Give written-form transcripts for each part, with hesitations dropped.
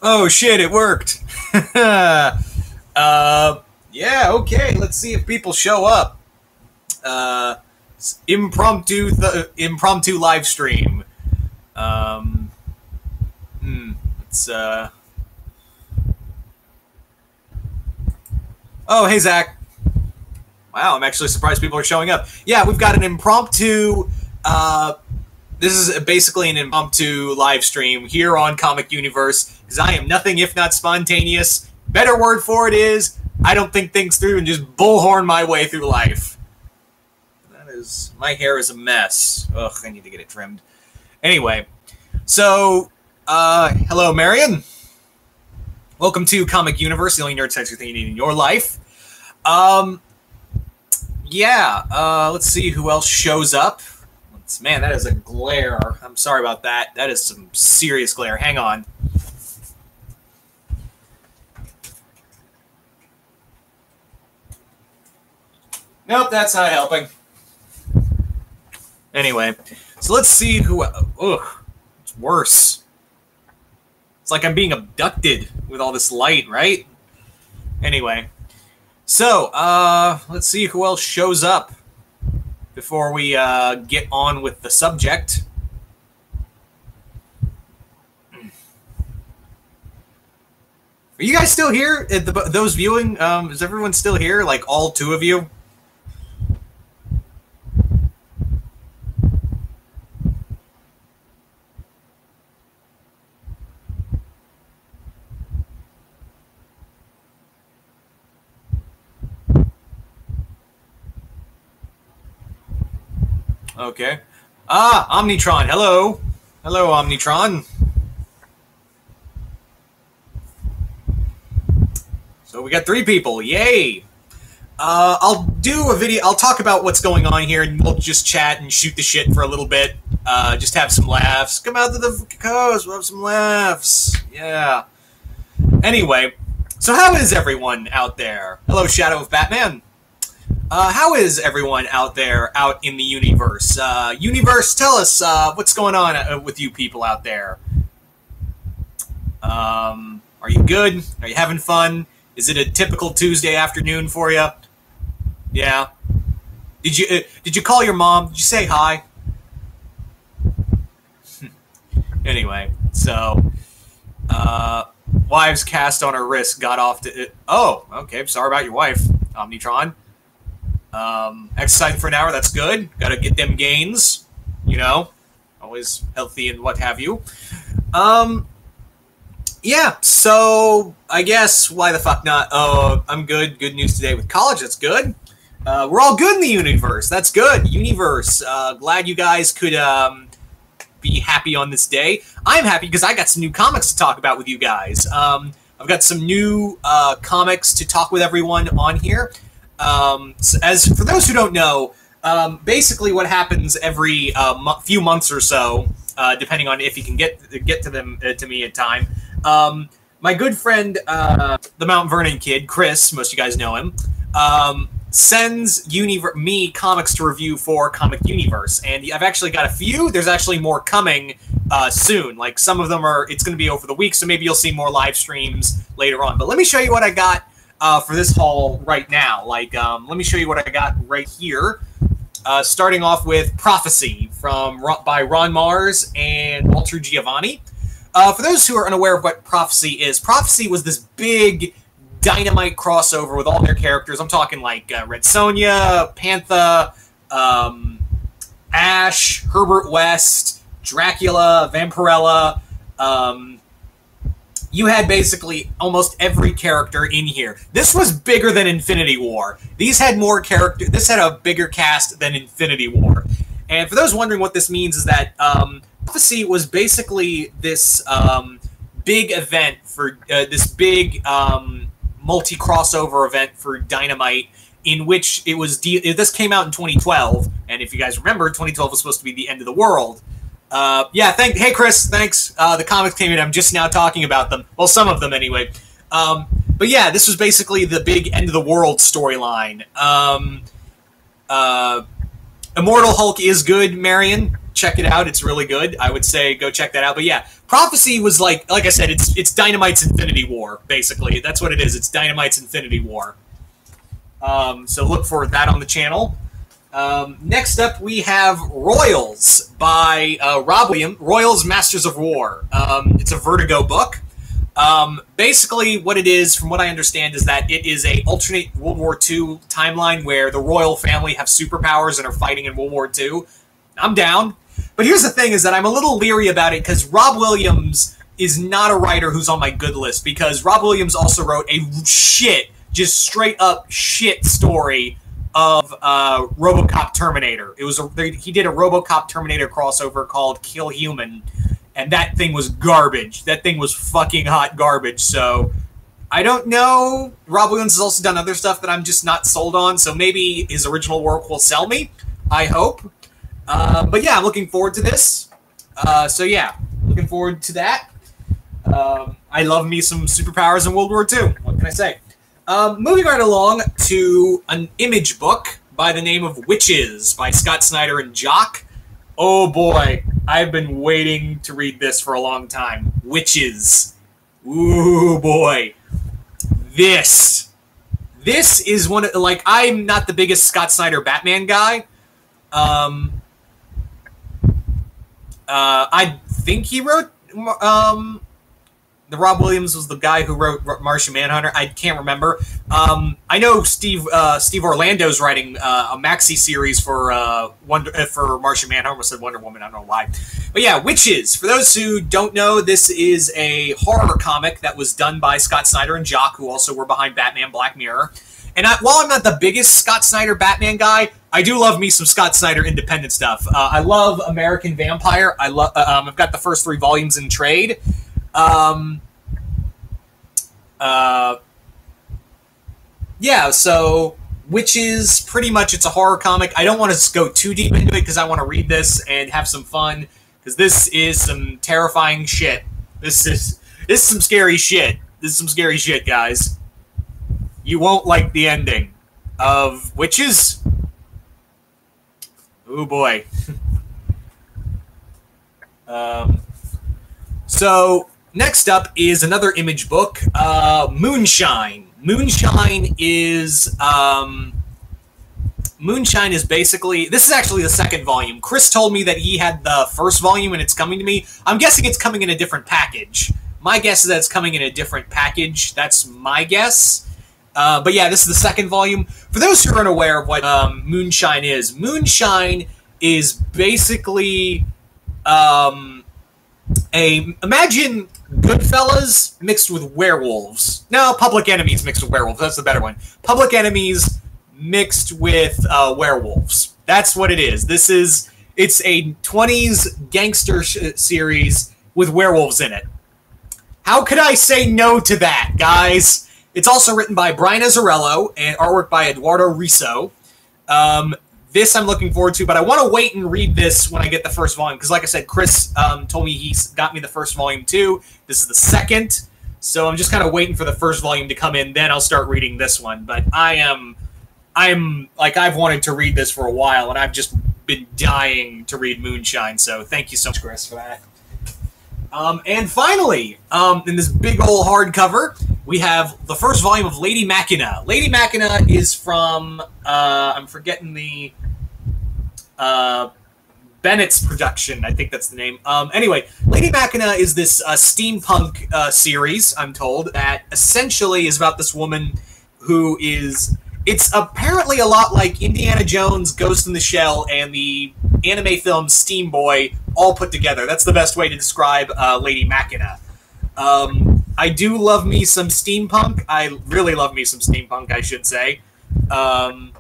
Oh shit, it worked. Yeah, okay. Let's see if people show up. Uh, impromptu live stream. Um, it's Oh, hey Zach. Wow, I'm actually surprised people are showing up. Yeah, we've got an impromptu. This is basically an impromptu live stream here on Comic Youniverse because I am nothing if not spontaneous. Better word for it is I don't think things through and just bullhorn my way through life. That is, my hair is a mess. Ugh, I need to get it trimmed. Anyway, so hello, Marion. Welcome to Comic Youniverse, the only nerd sex you need in your life. Yeah, let's see who else shows up. Man, that is a glare. I'm sorry about that. That is some serious glare. Hang on. Nope, that's not helping. Anyway, so let's see who... Ugh, it's worse. It's like I'm being abducted with all this light, right? Anyway. So, let's see who else shows up before we get on with the subject. Are you guys still here? Those viewing, is everyone still here? Like all two of you? Okay. Omnitron, hello. Hello, Omnitron. So we got 3 people, yay! I'll do a video, I'll talk about what's going on here, and we'll just chat and shoot the shit for a little bit. Just have some laughs. Come out to the coast, we'll have some laughs. Yeah. Anyway, so how is everyone out there? Hello, Shadow of Batman. How is everyone out there, out in the Youniverse? Youniverse, tell us what's going on with you people out there. Are you good? Are you having fun? Is it a typical Tuesday afternoon for you? Yeah. Did you call your mom? Did you say hi? Anyway, so wives cast on her wrist got off to. Oh, okay. Sorry about your wife, Omnitron. Exercising for an hour, that's good. Gotta get them gains, you know, always healthy and what have you. Yeah, so I guess why the fuck not? Oh, I'm good. Good news today with college, that's good. We're all good in the Youniverse, that's good. Youniverse, glad you guys could be happy on this day. I'm happy because I got some new comics to talk about with you guys. I've got some new comics to talk with everyone on here. As for those who don't know, basically what happens every few months or so, depending on if you can get to them to me in time. My good friend, the Mount Vernon kid, Chris, most of you guys know him, sends me comics to review for Comic Youniverse, and I've actually got a few. There's actually more coming soon. Like some of them it's going to be over the week, so maybe you'll see more live streams later on. But let me show you what I got for this haul right now. Like, let me show you what I got right here. Starting off with Prophecy by Ron Mars and Walter Giovanni. For those who are unaware of what Prophecy is, Prophecy was this big Dynamite crossover with all their characters. I'm talking like Red Sonja, Panther, Ash, Herbert West, Dracula, Vampirella. You had basically almost every character in here. This was bigger than Infinity War. These had more character. This had a bigger cast than Infinity War. And for those wondering what this means is that Prophecy was basically this big event for this big multi-crossover event for Dynamite, in which it was this came out in 2012, and if you guys remember, 2012 was supposed to be the end of the world. Yeah, hey Chris, thanks. The comics came in. I'm just now talking about them. Well, some of them anyway. But yeah, this was basically the big end of the world storyline. Immortal Hulk is good, Marion. check it out. It's really good. I would say go check that out. But yeah, Prophecy was like I said, it's Dynamite's Infinity War, basically. That's what it is. It's Dynamite's Infinity War. So look for that on the channel. Next up, we have Royals by Rob Williams. Royals Masters of War. It's a Vertigo book. Basically, what it is, from what I understand, is that it is a alternate World War II timeline where the royal family have superpowers and are fighting in World War II. I'm down. But here's the thing, is that I'm a little leery about it because Rob Williams is not a writer who's on my good list, because Rob Williams also wrote a just straight up shit story of RoboCop Terminator. He did a RoboCop Terminator crossover called Kill Human, and that thing was garbage. That thing was fucking hot garbage. So I don't know. Rob Williams has also done other stuff that I'm just not sold on, so maybe his original work will sell me. I hope. But yeah, I'm looking forward to this. So yeah, looking forward to that. I love me some superpowers in World War II. What can I say? Moving right along to an Image book by the name of Witches by Scott Snyder and Jock. Oh boy, I've been waiting to read this for a long time. Witches. Ooh boy. This is one of, like, I'm not the biggest Scott Snyder Batman guy. I think he wrote, the Rob Williams was the guy who wrote Martian Manhunter. I can't remember. I know Steve Orlando's writing a maxi series for Martian Manhunter. I almost said Wonder Woman. I don't know why. But yeah, Witches. For those who don't know, this is a horror comic that was done by Scott Snyder and Jock, who also were behind Batman Black Mirror. And while I'm not the biggest Scott Snyder Batman guy, I do love me some Scott Snyder independent stuff. I love American Vampire. I've got the first 3 volumes in trade. Yeah, so Witches, pretty much it's a horror comic. I don't want to go too deep into it because I want to read this and have some fun, because this is some terrifying shit. This is some scary shit. This is some scary shit, guys. You won't like the ending of Witches. Oh boy. So next up is another Image book, Moonshine. Moonshine is basically, this is actually the 2nd volume. Chris told me that he had the 1st volume and it's coming to me. I'm guessing it's coming in a different package. My guess is that it's coming in a different package. That's my guess. But yeah, this is the 2nd volume. For those who aren't aware of what Moonshine is basically imagine Goodfellas mixed with werewolves. No, Public Enemies mixed with werewolves. That's the better one. Public Enemies mixed with werewolves. That's what it is. It's a 20s gangster series with werewolves in it. How could I say no to that, guys? It's also written by Brian Azzarello and artwork by Eduardo Riso. This I'm looking forward to, but I want to wait and read this when I get the 1st volume, because like I said, Chris told me he got me the 1st volume too. This is the 2nd, so I'm just kind of waiting for the 1st volume to come in, then I'll start reading this one. But I'm like, I've wanted to read this for a while, and I've just been dying to read Moonshine, so thank you so much, Chris, for that. And finally, in this big old hardcover, we have the 1st volume of Lady Makana. Lady Makana is from, I'm forgetting the, Bennett's production. I think that's the name. Anyway, Lady Makana is this steampunk series, I'm told, that essentially is about this woman who is... It's apparently a lot like Indiana Jones, Ghost in the Shell, and the anime film Steam Boy all put together. That's the best way to describe Lady Makana. I do love me some steampunk. I really love me some steampunk, I should say. And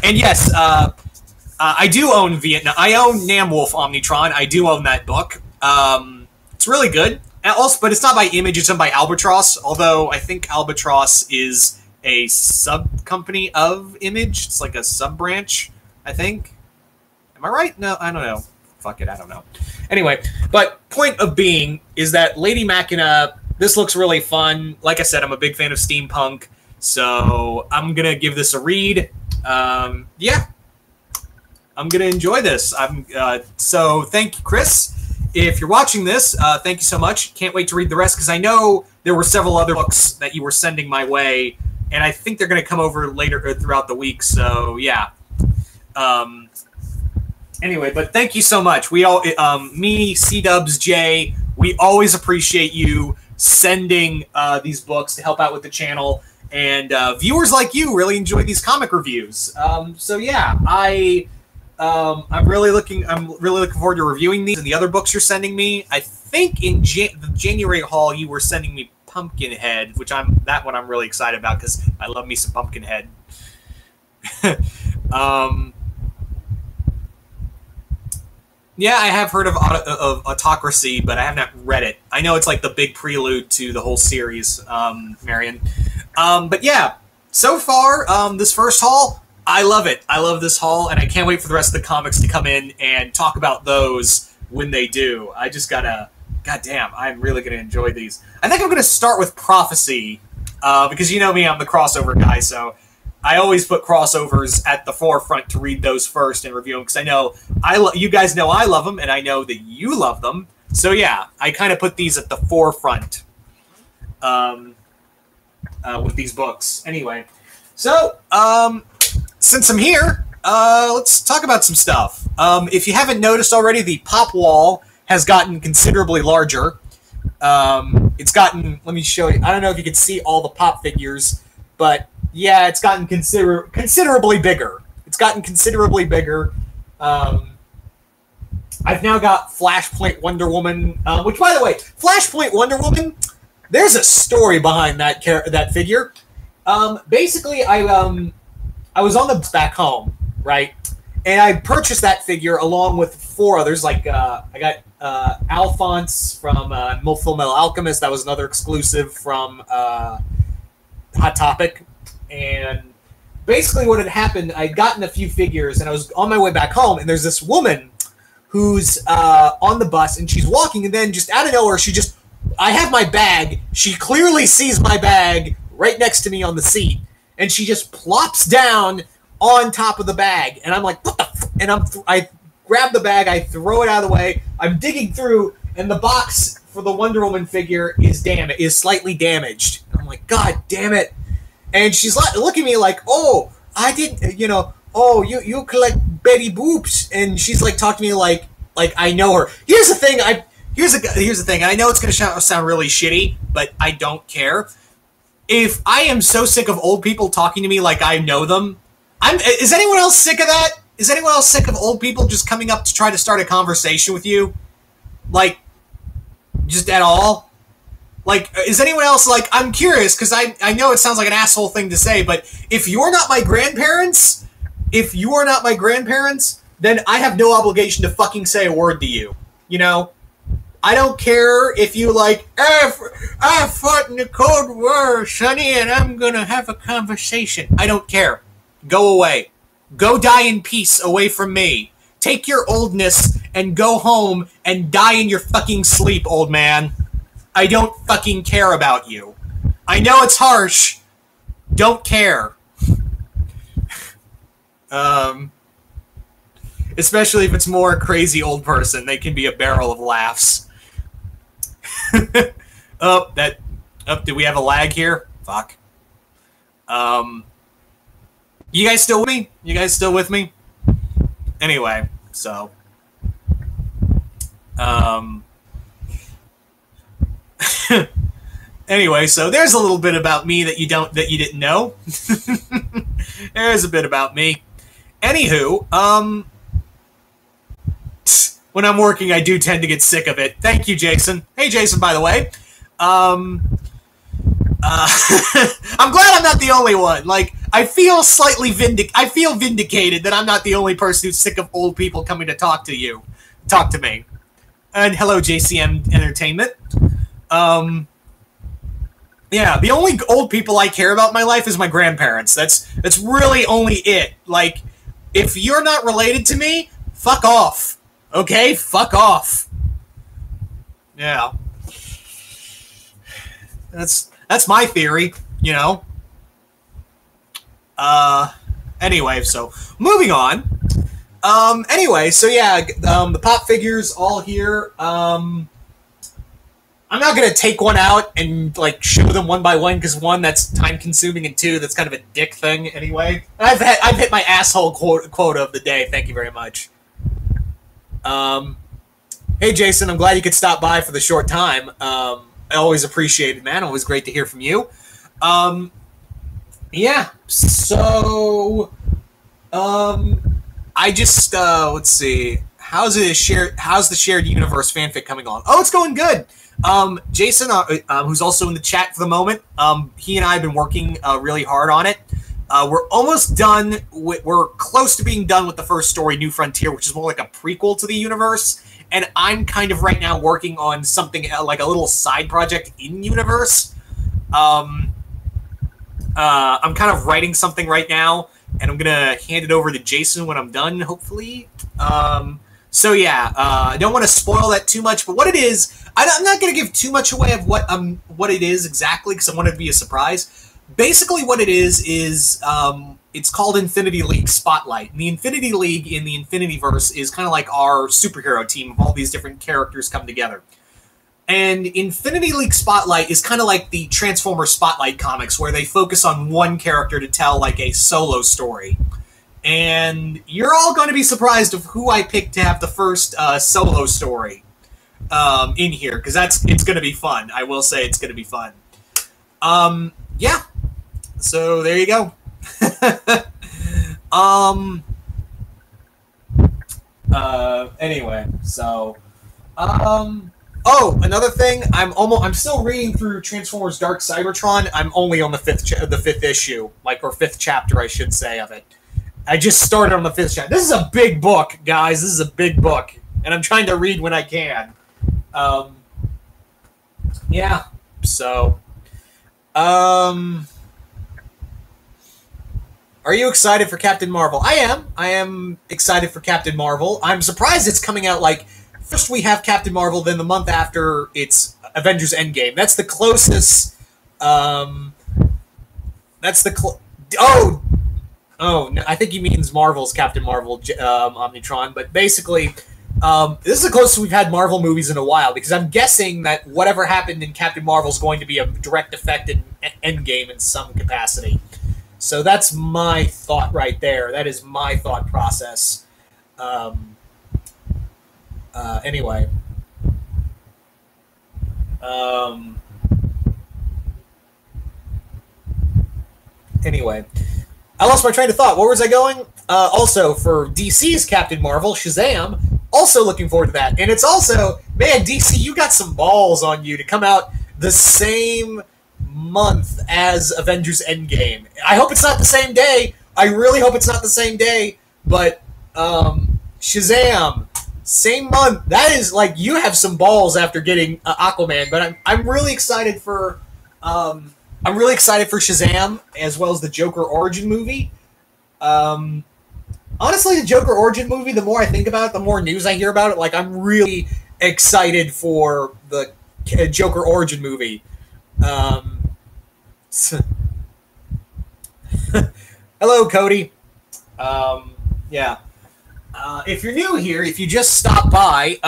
yes, I do own Vietnam. I own Namwolf Omnitron. I do own that book. It's really good. Also, but it's not by Image. It's done by Albatross. Although I think Albatross is a sub-company of Image. It's like a sub-branch, I think. Am I right? No, I don't know. Fuck it, I don't know. Anyway, but point of being is that Lady Makana, this looks really fun. Like I said, I'm a big fan of steampunk, so I'm going to give this a read. Yeah. I'm gonna enjoy this. So thank you, Chris. If you're watching this, thank you so much. Can't wait to read the rest because I know there were several other books that you were sending my way, and I think they're gonna come over later throughout the week. So yeah. Anyway, but thank you so much. We all, me, C-Dubs, Jay, we always appreciate you sending these books to help out with the channel, and viewers like you really enjoy these comic reviews. So yeah, I'm really looking forward to reviewing these and the other books you're sending me. I think in the January haul you were sending me Pumpkinhead, which that one I'm really excited about because I love me some Pumpkinhead. Yeah, I have heard of Autocracy, but I have not read it. I know it's like the big prelude to the whole series, Marion. But yeah, so far, this first haul, I love it. I love this haul, and I can't wait for the rest of the comics to come in and talk about those when they do. I just gotta... Goddamn, I'm really gonna enjoy these. I think I'm gonna start with Prophecy, because you know me, I'm the crossover guy, so... I always put crossovers at the forefront to read those first and review them because I know you guys know I love them and I know that you love them. So yeah, I kind of put these at the forefront with these books. Anyway, so since I'm here, let's talk about some stuff. If you haven't noticed already, the pop wall has gotten considerably larger. It's gotten. Let me show you. I don't know if you can see all the pop figures, but yeah, it's gotten considerably bigger. It's gotten considerably bigger. I've now got Flashpoint Wonder Woman, which, by the way, Flashpoint Wonder Woman, there's a story behind that figure. Basically, I was on the bus back home, right? And I purchased that figure along with 4 others. Like, I got Alphonse from Full Metal Alchemist. That was another exclusive from Hot Topic. And basically what had happened, I'd gotten a few figures, and I was on my way back home, and there's this woman who's on the bus, and she's walking, and then just out of nowhere, I have my bag. She clearly sees my bag right next to me on the seat, and she just plops down on top of the bag, and I'm like, what the f-? And I grab the bag, I throw it out of the way, I'm digging through, and the box for the Wonder Woman figure is slightly damaged. I'm like, God damn it. And she's looking at me like, oh, I didn't, oh, you collect Betty Boops. And she's like talking to me like I know her. Here's the thing, here's the thing. I know it's going to sound really shitty, but I don't care. If I am so sick of old people talking to me like I know them, is anyone else sick of that? Is anyone else sick of old people just coming up to try to start a conversation with you? Like, just at all? Like, is anyone else, like, I'm curious, because I know it sounds like an asshole thing to say, but if you're not my grandparents, then I have no obligation to fucking say a word to you. You know? I don't care if you, like, I fought in the Cold War, sonny, and I'm gonna have a conversation. I don't care. Go away. Go die in peace away from me. Take your oldness and go home and die in your fucking sleep, old man. I don't fucking care about you. I know it's harsh. Don't care. Especially if it's more a crazy old person. They can be a barrel of laughs. Did we have a lag here? Fuck. You guys still with me? You guys still with me? Anyway, so... Anyway, so there's a little bit about me that you didn't know. There's a bit about me. Anywho, when I'm working, I do tend to get sick of it. Thank you, Jason. Hey, Jason, by the way. I'm glad I'm not the only one. Like, I feel vindicated that I'm not the only person who's sick of old people coming to talk to me. And hello, JCM Entertainment. Yeah, the only old people I care about in my life is my grandparents. That's really only it. Like, if you're not related to me, fuck off. Okay? Fuck off. Yeah. That's my theory, you know. Anyway, so moving on. Anyway, so yeah, the pop figures all here. I'm not gonna take one out and like show them one by one because one, that's time consuming, and two, that's kind of a dick thing anyway. I've hit my asshole quota of the day. Thank you very much. Hey Jason, I'm glad you could stop by for the short time. I always appreciate it, man. Always great to hear from you. Yeah. So, I just let's see. How's the shared universe fanfic coming on? Oh, it's going good. Jason, who's also in the chat for the moment, he and I have been working really hard on it. We're almost done. We're close to being done with the first story, New Frontier, which is more like a prequel to the universe. And I'm kind of right now working on something like a little side project in Youniverse. I'm kind of writing something right now, and I'm gonna hand it over to Jason when I'm done, hopefully. So yeah, I don't want to spoil that too much, but what it is, I'm not going to give too much away of what it is exactly, because I want it to be a surprise. Basically what it is it's called Infinity League Spotlight. And the Infinity League in the Infinityverse is kind of like our superhero team of all these different characters come together. And Infinity League Spotlight is kind of like the Transformers Spotlight comics, where they focus on one character to tell like a solo story. And you're all going to be surprised of who I picked to have the first solo story in here, because it's going to be fun. I will say it's going to be fun. Yeah. So there you go. Anyway, so oh, another thing, I'm still reading through Transformers Dark Cybertron. I'm only on the fifth issue, or fifth chapter, I should say, of it. I just started on the fifth chapter. This is a big book, guys. This is a big book, and I'm trying to read when I can. Yeah. So, are you excited for Captain Marvel? I am. I am excited for Captain Marvel. I'm surprised it's coming out first we have Captain Marvel, then the month after it's Avengers Endgame. That's the closest. Oh, no, I think he means Marvel's Captain Marvel, Omnitron. But basically, this is the closest we've had Marvel movies in a while, because I'm guessing that whatever happened in Captain Marvel is going to be a direct effect in Endgame in some capacity. So that's my thought right there. That is my thought process. Anyway. Anyway. I lost my train of thought. Where was I going? Also, for DC's Captain Marvel, Shazam, also looking forward to that. And it's also, man, DC, you got some balls on you to come out the same month as Avengers Endgame. I hope it's not the same day. I really hope it's not the same day. But, Shazam, same month. That is, you have some balls after getting Aquaman. But I'm really excited for... I'm really excited for Shazam, as well as the Joker origin movie. Honestly, the Joker origin movie, the more I think about it, the more news I hear about it. I'm really excited for the Joker origin movie. Hello, Cody. Yeah. If you're new here, if you just stopped by,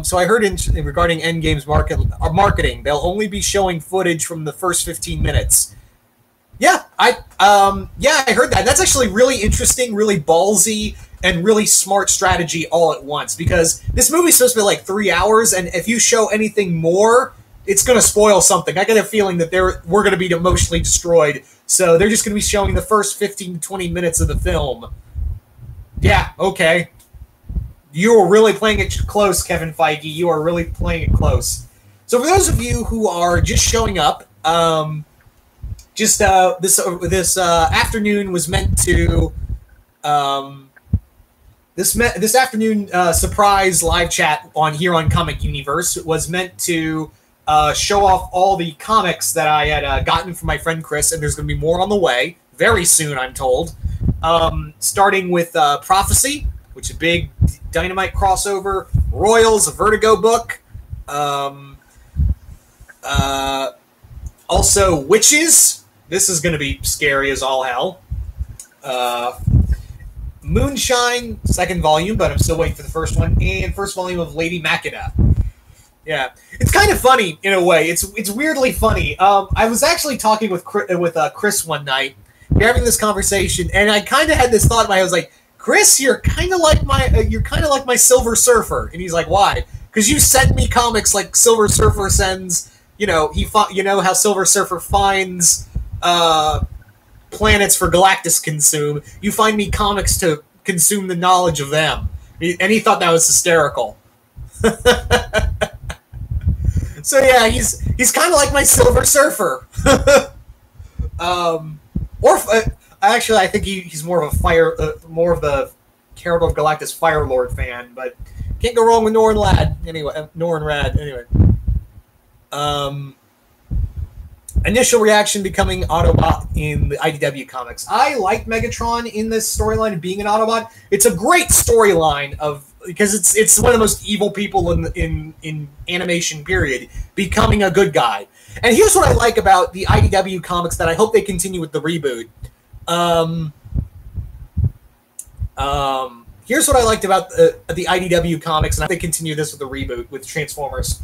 so I heard regarding Endgame's marketing, they'll only be showing footage from the first 15 minutes. Yeah, I heard that. That's actually really interesting, really ballsy, and really smart strategy all at once, because this movie's supposed to be 3 hours, and if you show anything more, it's going to spoil something. I get a feeling that we're going to be emotionally destroyed, so they're just going to be showing the first 15 to 20 minutes of the film. Yeah, okay. You are really playing it close, Kevin Feige. You are really playing it close. So for those of you who are just showing up, this afternoon was meant to this afternoon surprise live chat here on Comic Youniverse was meant to show off all the comics that I had gotten from my friend Chris, and there's going to be more on the way very soon, I'm told. Starting with Prophecy, which is a big Dynamite crossover. Royals, a Vertigo book. Also, Witches. This is going to be scary as all hell. Moonshine, second volume, but I'm still waiting for the first one, and first volume of Lady Makana. Yeah, it's kind of funny in a way. It's weirdly funny. I was actually talking with Chris one night. We're having this conversation, and I kind of had this thought in my head. I was like, Chris, you're kind of like my Silver Surfer, and he's like, why? Because you send me comics like Silver Surfer sends. You know, how Silver Surfer finds planets for Galactus consume. You find me comics to consume the knowledge of them, and he thought that was hysterical. So yeah, he's kind of like my Silver Surfer. Actually, I think he's more of the Character of Galactus Fire Lord fan, but can't go wrong with Norrin Rad anyway. Initial reaction becoming Autobot in the IDW comics. I like Megatron in this storyline of being an Autobot. It's a great storyline because it's one of the most evil people in animation period becoming a good guy. And here's what I like about the IDW comics that I hope they continue with the reboot. Here's what I liked about the IDW comics, and I hope they continue this with the reboot with Transformers.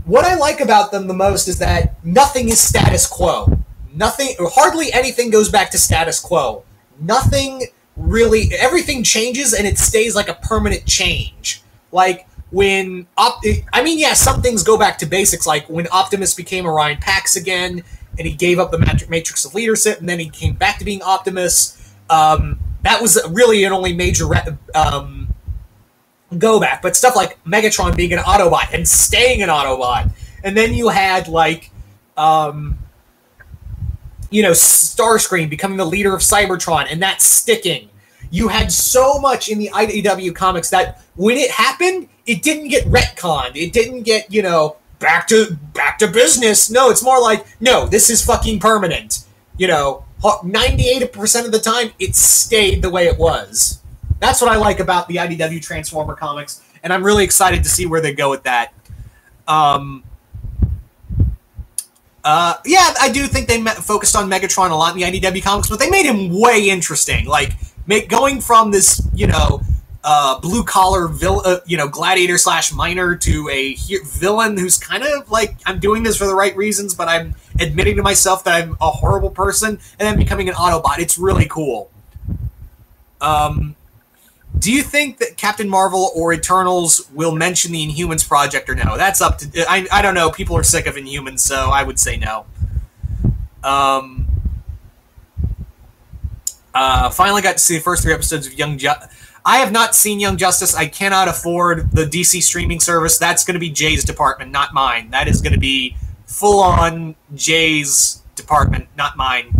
What I like about them the most is that nothing is status quo. Hardly anything goes back to status quo. Everything changes and it stays like a permanent change. Like when, some things go back to basics, like when Optimus became Orion Pax again, and he gave up the Matrix of Leadership, and then he came back to being Optimus. That was really an only major go back, but stuff like Megatron being an Autobot and staying an Autobot, and then you had Starscream becoming the leader of Cybertron, and that's sticking. You had so much in the IDW comics that when it happened, it didn't get retconned. It didn't get back to business. No, it's more like, no, this is fucking permanent. 98% of the time, it stayed the way it was. That's what I like about the IDW Transformer comics, and I'm really excited to see where they go with that. I do think they focused on Megatron a lot in the IDW comics, but they made him way interesting. Like, going from this, blue-collar gladiator / miner to a villain who's kind of like, I'm doing this for the right reasons, but I'm admitting to myself that I'm a horrible person, and then becoming an Autobot. It's really cool. Do you think that Captain Marvel or Eternals will mention the Inhumans project or no? That's up to... I don't know. People are sick of Inhumans, so I would say no. Finally got to see the first 3 episodes of Young Justice. I have not seen Young Justice. I cannot afford the DC streaming service. That's going to be Jay's department, not mine. That is going to be full-on Jay's department, not mine.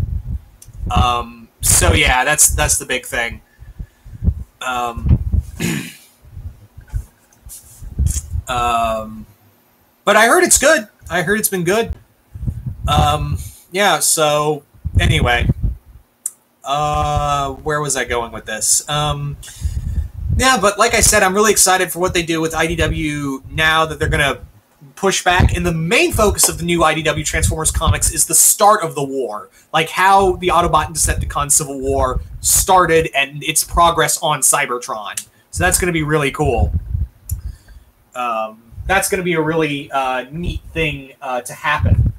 So yeah, that's the big thing. But I heard it's good. I heard it's been good. Yeah, so anyway, where was I going with this? Yeah, but like I said, I'm really excited for what they do with IDW now that they're going to push back. And the main focus of the new IDW Transformers comics is the start of the war. Like how the Autobot and Decepticon Civil War started and its progress on Cybertron. So that's going to be really cool. That's going to be a really neat thing to happen.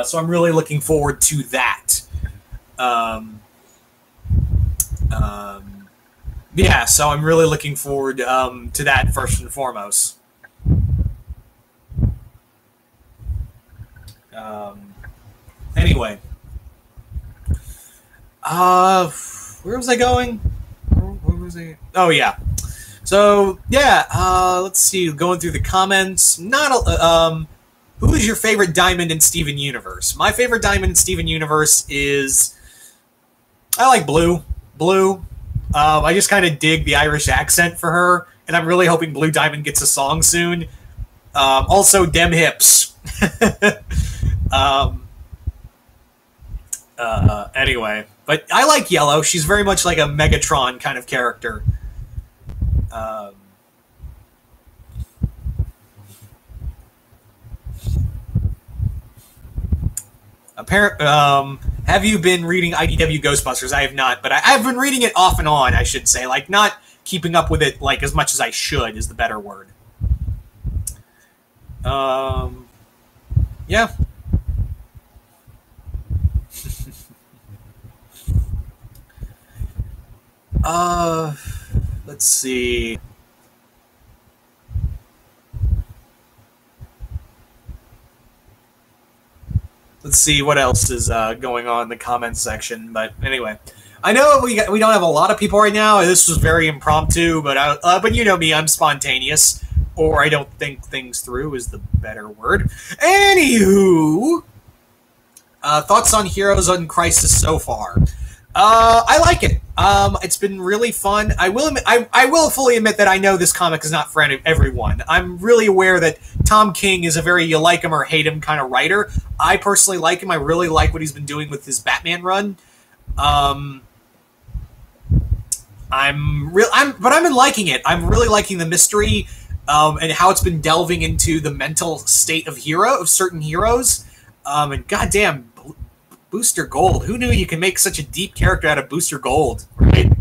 So I'm really looking forward to that. Yeah, so I'm really looking forward to that first and foremost. Anyway. Where was I going? Where was I? Oh, yeah. So, yeah, let's see. Going through the comments. Who is your favorite Diamond in Steven Universe? My favorite Diamond in Steven Universe is... I like Blue. Blue. I just kind of dig the Irish accent for her, and I'm really hoping Blue Diamond gets a song soon. Also, Dem Hips. Anyway, but I like Yellow. She's very much like a Megatron kind of character. Have you been reading IDW Ghostbusters? I have not, but I've been reading it off and on, I should say. Like, not keeping up with it, like, as much as I should is the better word. Yeah. Let's see. Let's see what else is going on in the comments section. But anyway, I know we don't have a lot of people right now. This was very impromptu, but you know me, I'm spontaneous, or I don't think things through is the better word. Anywho, thoughts on Heroes in Crisis so far? I like it. It's been really fun. I will fully admit that I know this comic is not for everyone. I'm really aware that Tom King is a very you like him or hate him kind of writer. I personally like him. I really like what he's been doing with his Batman run. But I've been liking it. I'm really liking the mystery, and how it's been delving into the mental state of certain heroes. And goddamn, Booster Gold. Who knew you can make such a deep character out of Booster Gold, right?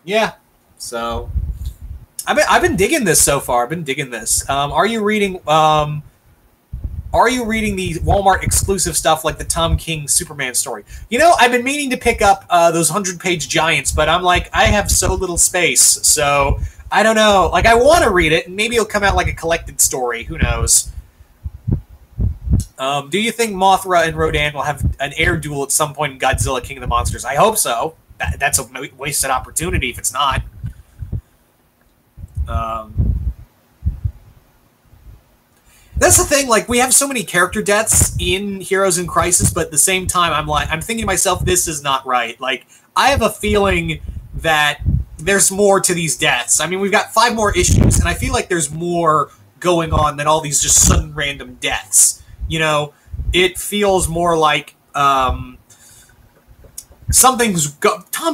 Yeah. So I've been digging this so far. I've been digging this. Are you reading the Walmart exclusive stuff like the Tom King Superman story? You know, I've been meaning to pick up those 100-page giants, but I'm like, I have so little space, so I don't know. Like, I want to read it, and maybe it'll come out like a collected story. Who knows? Do you think Mothra and Rodan will have an air duel at some point in Godzilla King of the Monsters? I hope so. That's a wasted opportunity if it's not. That's the thing, like, we have so many character deaths in Heroes in Crisis, but at the same time, I'm thinking to myself, this is not right. Like, I have a feeling that there's more to these deaths. I mean, we've got 5 more issues, and I feel like there's more going on than all these just sudden random deaths. You know, it feels more like Tom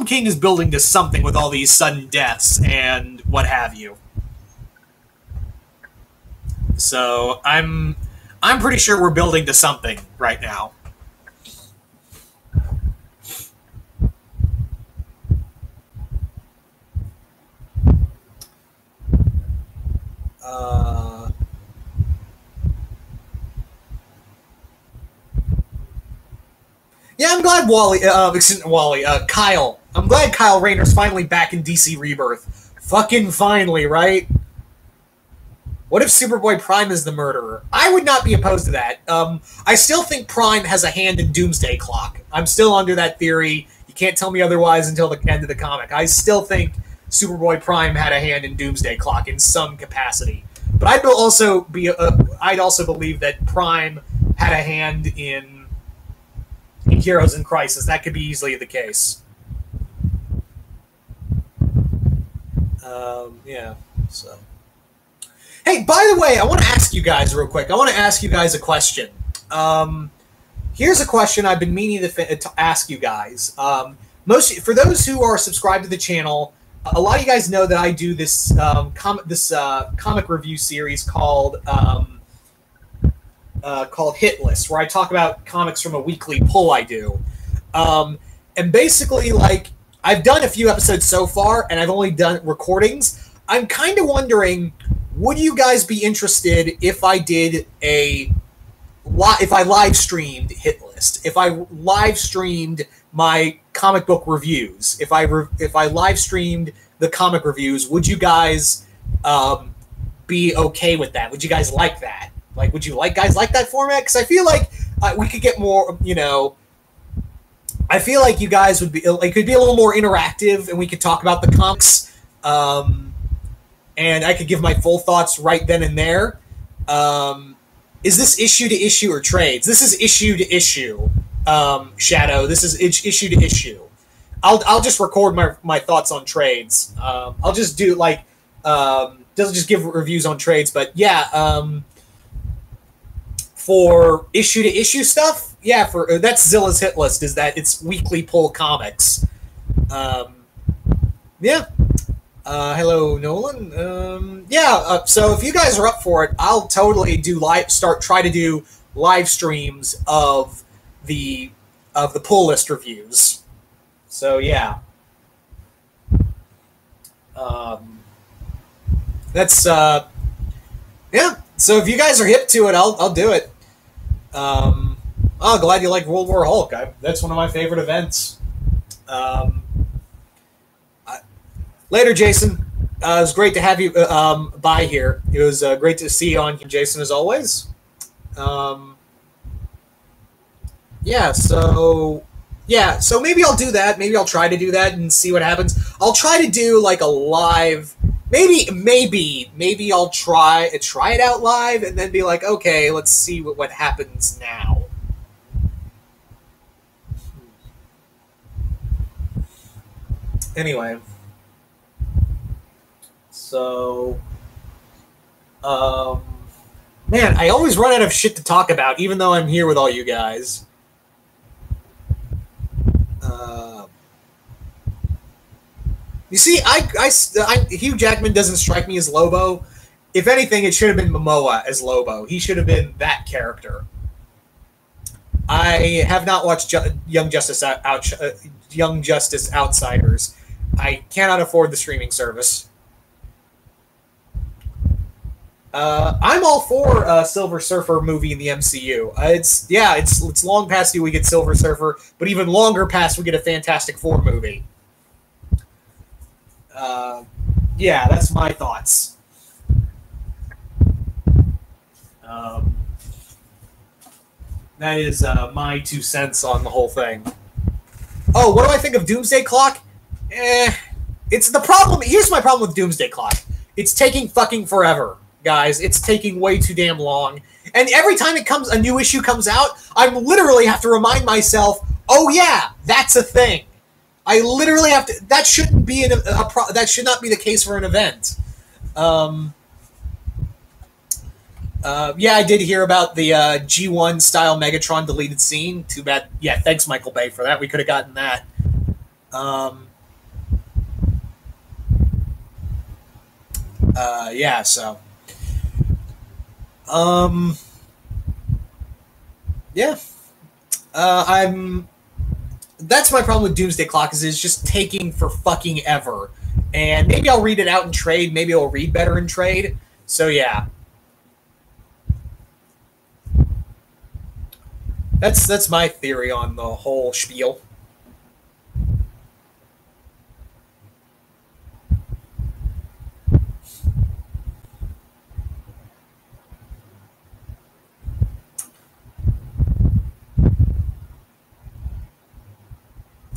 King is building to something with all these sudden deaths and what have you. So I'm pretty sure we're building to something right now. Yeah, I'm glad Kyle. I'm glad Kyle Rayner's finally back in DC Rebirth. Fucking finally, right? What if Superboy Prime is the murderer? I would not be opposed to that. I still think Prime has a hand in Doomsday Clock. I'm still under that theory. You can't tell me otherwise until the end of the comic. I still think Superboy Prime had a hand in Doomsday Clock in some capacity. But I'd also believe that Prime had a hand in Heroes in Crisis. That could be easily the case. Yeah, so. Hey, by the way, I want to ask you guys real quick. I want to ask you guys a question. Here's a question I've been meaning to ask you guys. For those who are subscribed to the channel, a lot of you guys know that I do this comic review series called Hitlist, where I talk about comics from a weekly pull I do. And basically, like, I've done a few episodes so far, and I've only done recordings. I'm kind of wondering, would you guys be interested if I did if I live streamed Hitlist, if I live streamed my comic book reviews, if I live streamed the comic reviews? Would you guys be okay with that? Would you guys like that? Like, would you guys like that format? Because I feel like we could get more, you know. I feel like you guys would be, it could be a little more interactive, and we could talk about the comics. And I could give my full thoughts right then and there. Is this issue to issue or trades? This is issue to issue, Shadow. This is issue to issue. I'll just record my thoughts on trades. I'll just do, like, doesn't just give reviews on trades, but yeah, for issue to issue stuff, yeah, that's Zilla's hit list, is that it's weekly pull comics. Yeah. Hello, Nolan. Yeah, so if you guys are up for it, I'll totally try to do live streams of the pull list reviews. So yeah, that's yeah. So if you guys are hip to it, I'll do it. Oh, glad you like World War Hulk. That's one of my favorite events. Later, Jason. It was great to have you by here. It was great to see you on here, Jason, as always. Yeah, so maybe I'll do that. Maybe I'll try to do that and see what happens. I'll try to do like a live. Maybe I'll try it out live and then be like, okay, let's see what happens now. Anyway, so man, I always run out of shit to talk about, even though I'm here with all you guys. You see, Hugh Jackman doesn't strike me as Lobo. If anything, it should have been Momoa as Lobo. He should have been that character. I have not watched Young Justice Outsiders. I cannot afford the streaming service. I'm all for a Silver Surfer movie in the MCU. It's long past due we get Silver Surfer, but even longer past we get a Fantastic Four movie. Yeah, that's my thoughts. That is my 2 cents on the whole thing. Oh, what do I think of Doomsday Clock? It's the problem. Here's my problem with Doomsday Clock. It's taking fucking forever, guys. It's taking way too damn long. And every time a new issue comes out, I literally have to remind myself, oh yeah, that's a thing. I literally have to. That shouldn't be that should not be the case for an event. Yeah, I did hear about the G1 style Megatron deleted scene. Too bad. Yeah, thanks Michael Bay for that. We could have gotten that. Yeah, so. Yeah. That's my problem with Doomsday Clock, is it's just taking for fucking ever. And maybe I'll read it out in trade. Maybe I'll read better in trade. So, yeah. That's my theory on the whole spiel.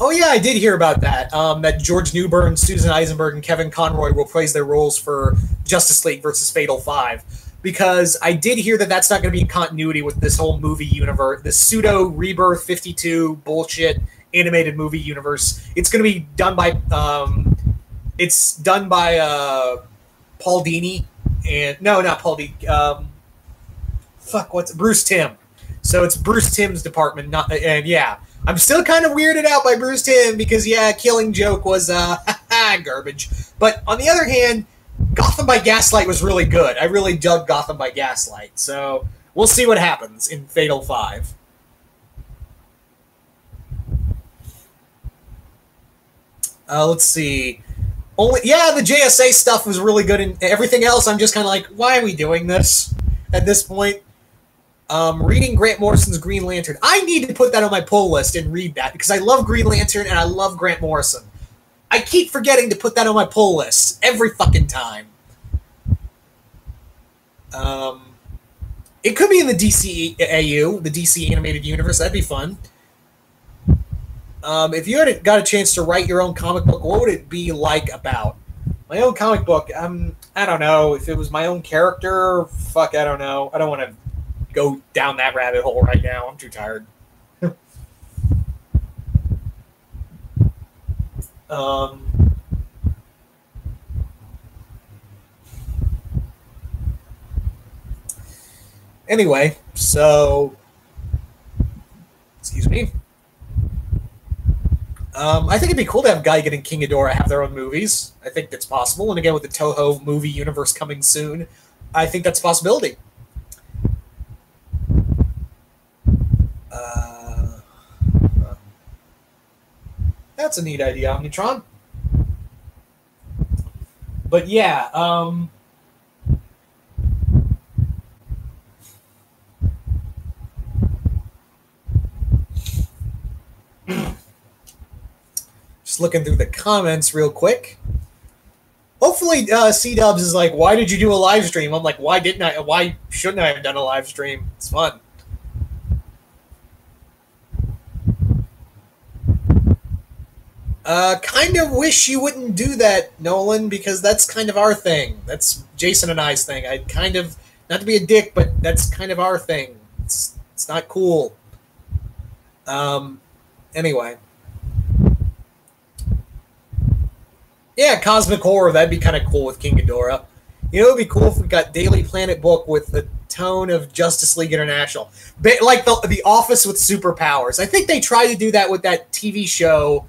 Oh yeah, I did hear about that. That George Newbern, Susan Eisenberg, and Kevin Conroy will praise their roles for Justice League versus Fatal 5. Because I did hear that that's not going to be in continuity with this whole movie universe, this pseudo Rebirth 52 bullshit animated movie universe. It's going to be done by Paul Dini and no, not Paul Dini. Bruce Timm. So it's Bruce Timm's department. And yeah, I'm still kind of weirded out by Bruce Timm because yeah, Killing Joke was garbage. But on the other hand, Gotham by Gaslight was really good. I really dug Gotham by Gaslight. So we'll see what happens in Fatal 5. Let's see. The JSA stuff was really good, and everything else I'm just kind of like, why are we doing this at this point? Reading Grant Morrison's Green Lantern. I need to put that on my pull list and read that because I love Green Lantern and I love Grant Morrison. I keep forgetting to put that on my pull list every fucking time. It could be in the DCAU, the DC Animated Universe. That'd be fun. If you had got a chance to write your own comic book, what would it be like about? My own comic book, I don't know. If it was my own character, fuck, I don't know. I don't want to go down that rabbit hole right now. I'm too tired. Anyway, so excuse me. I think it'd be cool to have Gaigan and King Ghidorah have their own movies. I think that's possible. And again, with the Toho movie universe coming soon, I think that's a possibility. That's a neat idea, Omnitron. But yeah, just looking through the comments real quick. Hopefully, C-Dubs is like, why did you do a live stream? I'm like, why didn't I? Why shouldn't I have done a live stream? It's fun. Kind of wish you wouldn't do that, Nolan, because that's kind of our thing. That's Jason and I's thing. I kind of, not to be a dick, but that's kind of our thing. It's not cool. Anyway. Yeah, Cosmic Horror, that'd be kind of cool with King Ghidorah. You know, it'd be cool if we got Daily Planet book with the tone of Justice League International. Like the Office with superpowers. I think they tried to do that with that TV show.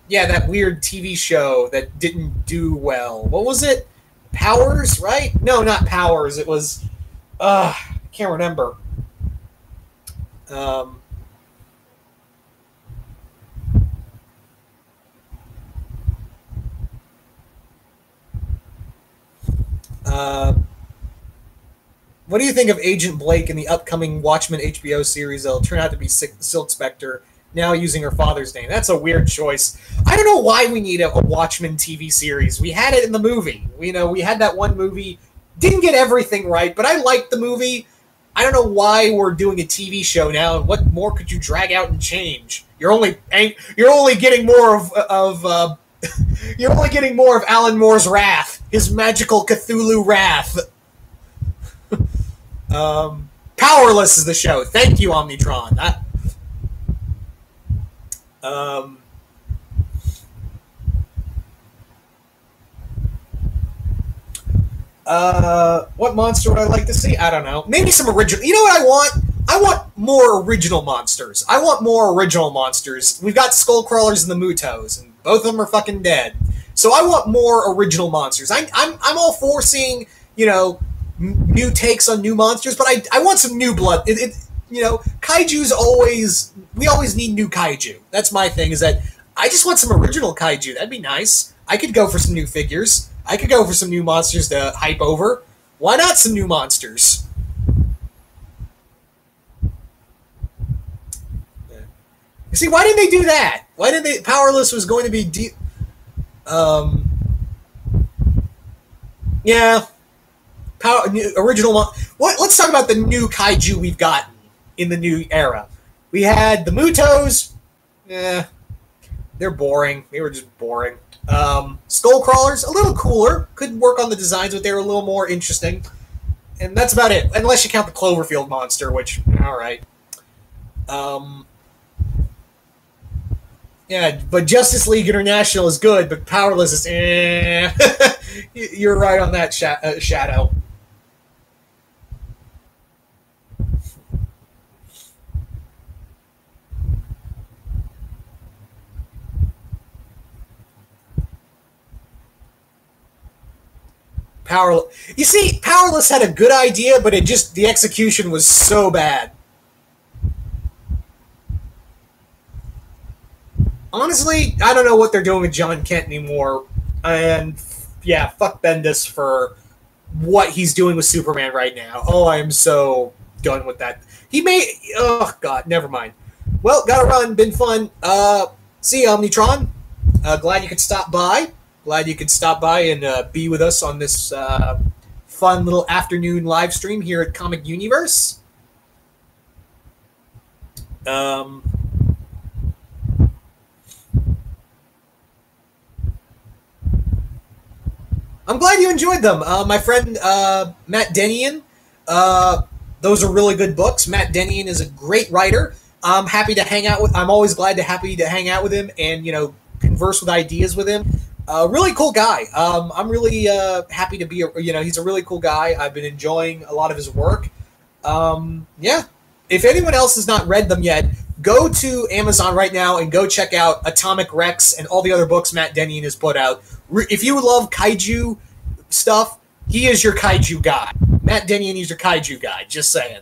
Yeah, that weird TV show that didn't do well. What was it? Powers, right? No, not Powers. It was, I can't remember. What do you think of Agent Blake in the upcoming Watchmen HBO series that'll turn out to be Silk Spectre, now using her father's name? That's a weird choice. I don't know why we need a Watchmen TV series. We had it in the movie. We had that one movie. Didn't get everything right, but I liked the movie. I don't know why we're doing a TV show now, and what more could you drag out and change? You're only getting more of you're only getting more of Alan Moore's wrath, his magical Cthulhu wrath. Powerless is the show. Thank you, Omnitron. What monster would I like to see? I don't know. Maybe some original. You know what I want? I want more original monsters. I want more original monsters. We've got Skullcrawlers and the Mutos, and both of them are fucking dead. So I want more original monsters. I'm all for seeing, new takes on new monsters, but I want some new blood. Kaiju's always, we always need new kaiju. That's my thing, is that I just want some original kaiju. That'd be nice. I could go for some new figures. I could go for some new monsters to hype over. Why not some new monsters? You see, why didn't they do that? Why didn't they? Powerless was going to be yeah. Original. Let's talk about the new kaiju we've gotten in the new era. We had the Mutos. They're boring. They were just boring. Skullcrawlers, a little cooler. Could work on the designs, but they were a little more interesting. And that's about it. Unless you count the Cloverfield monster, which, alright. Yeah, but Justice League International is good, but Powerless is You're right on that, Shadow. You see, Powerless had a good idea, but the execution was so bad. Honestly, I don't know what they're doing with John Kent anymore. And yeah, fuck Bendis for what he's doing with Superman right now. Oh, I am so done with that. Oh god, never mind. Well, gotta run, been fun. See you, Omnitron. Glad you could stop by. Glad you could stop by and be with us on this fun little afternoon live stream here at Comic Youniverse. I'm glad you enjoyed them. My friend Matt Denny, those are really good books. Matt Denny is a great writer. I'm always glad to hang out with him and converse with ideas with him. Really cool guy. I'm really happy to be. He's a really cool guy. I've been enjoying a lot of his work. Yeah. If anyone else has not read them yet, go to Amazon right now and go check out Atomic Rex and all the other books Matt Denny has put out. If you love kaiju stuff, he is your kaiju guy. Matt Denny is your kaiju guy. Just saying.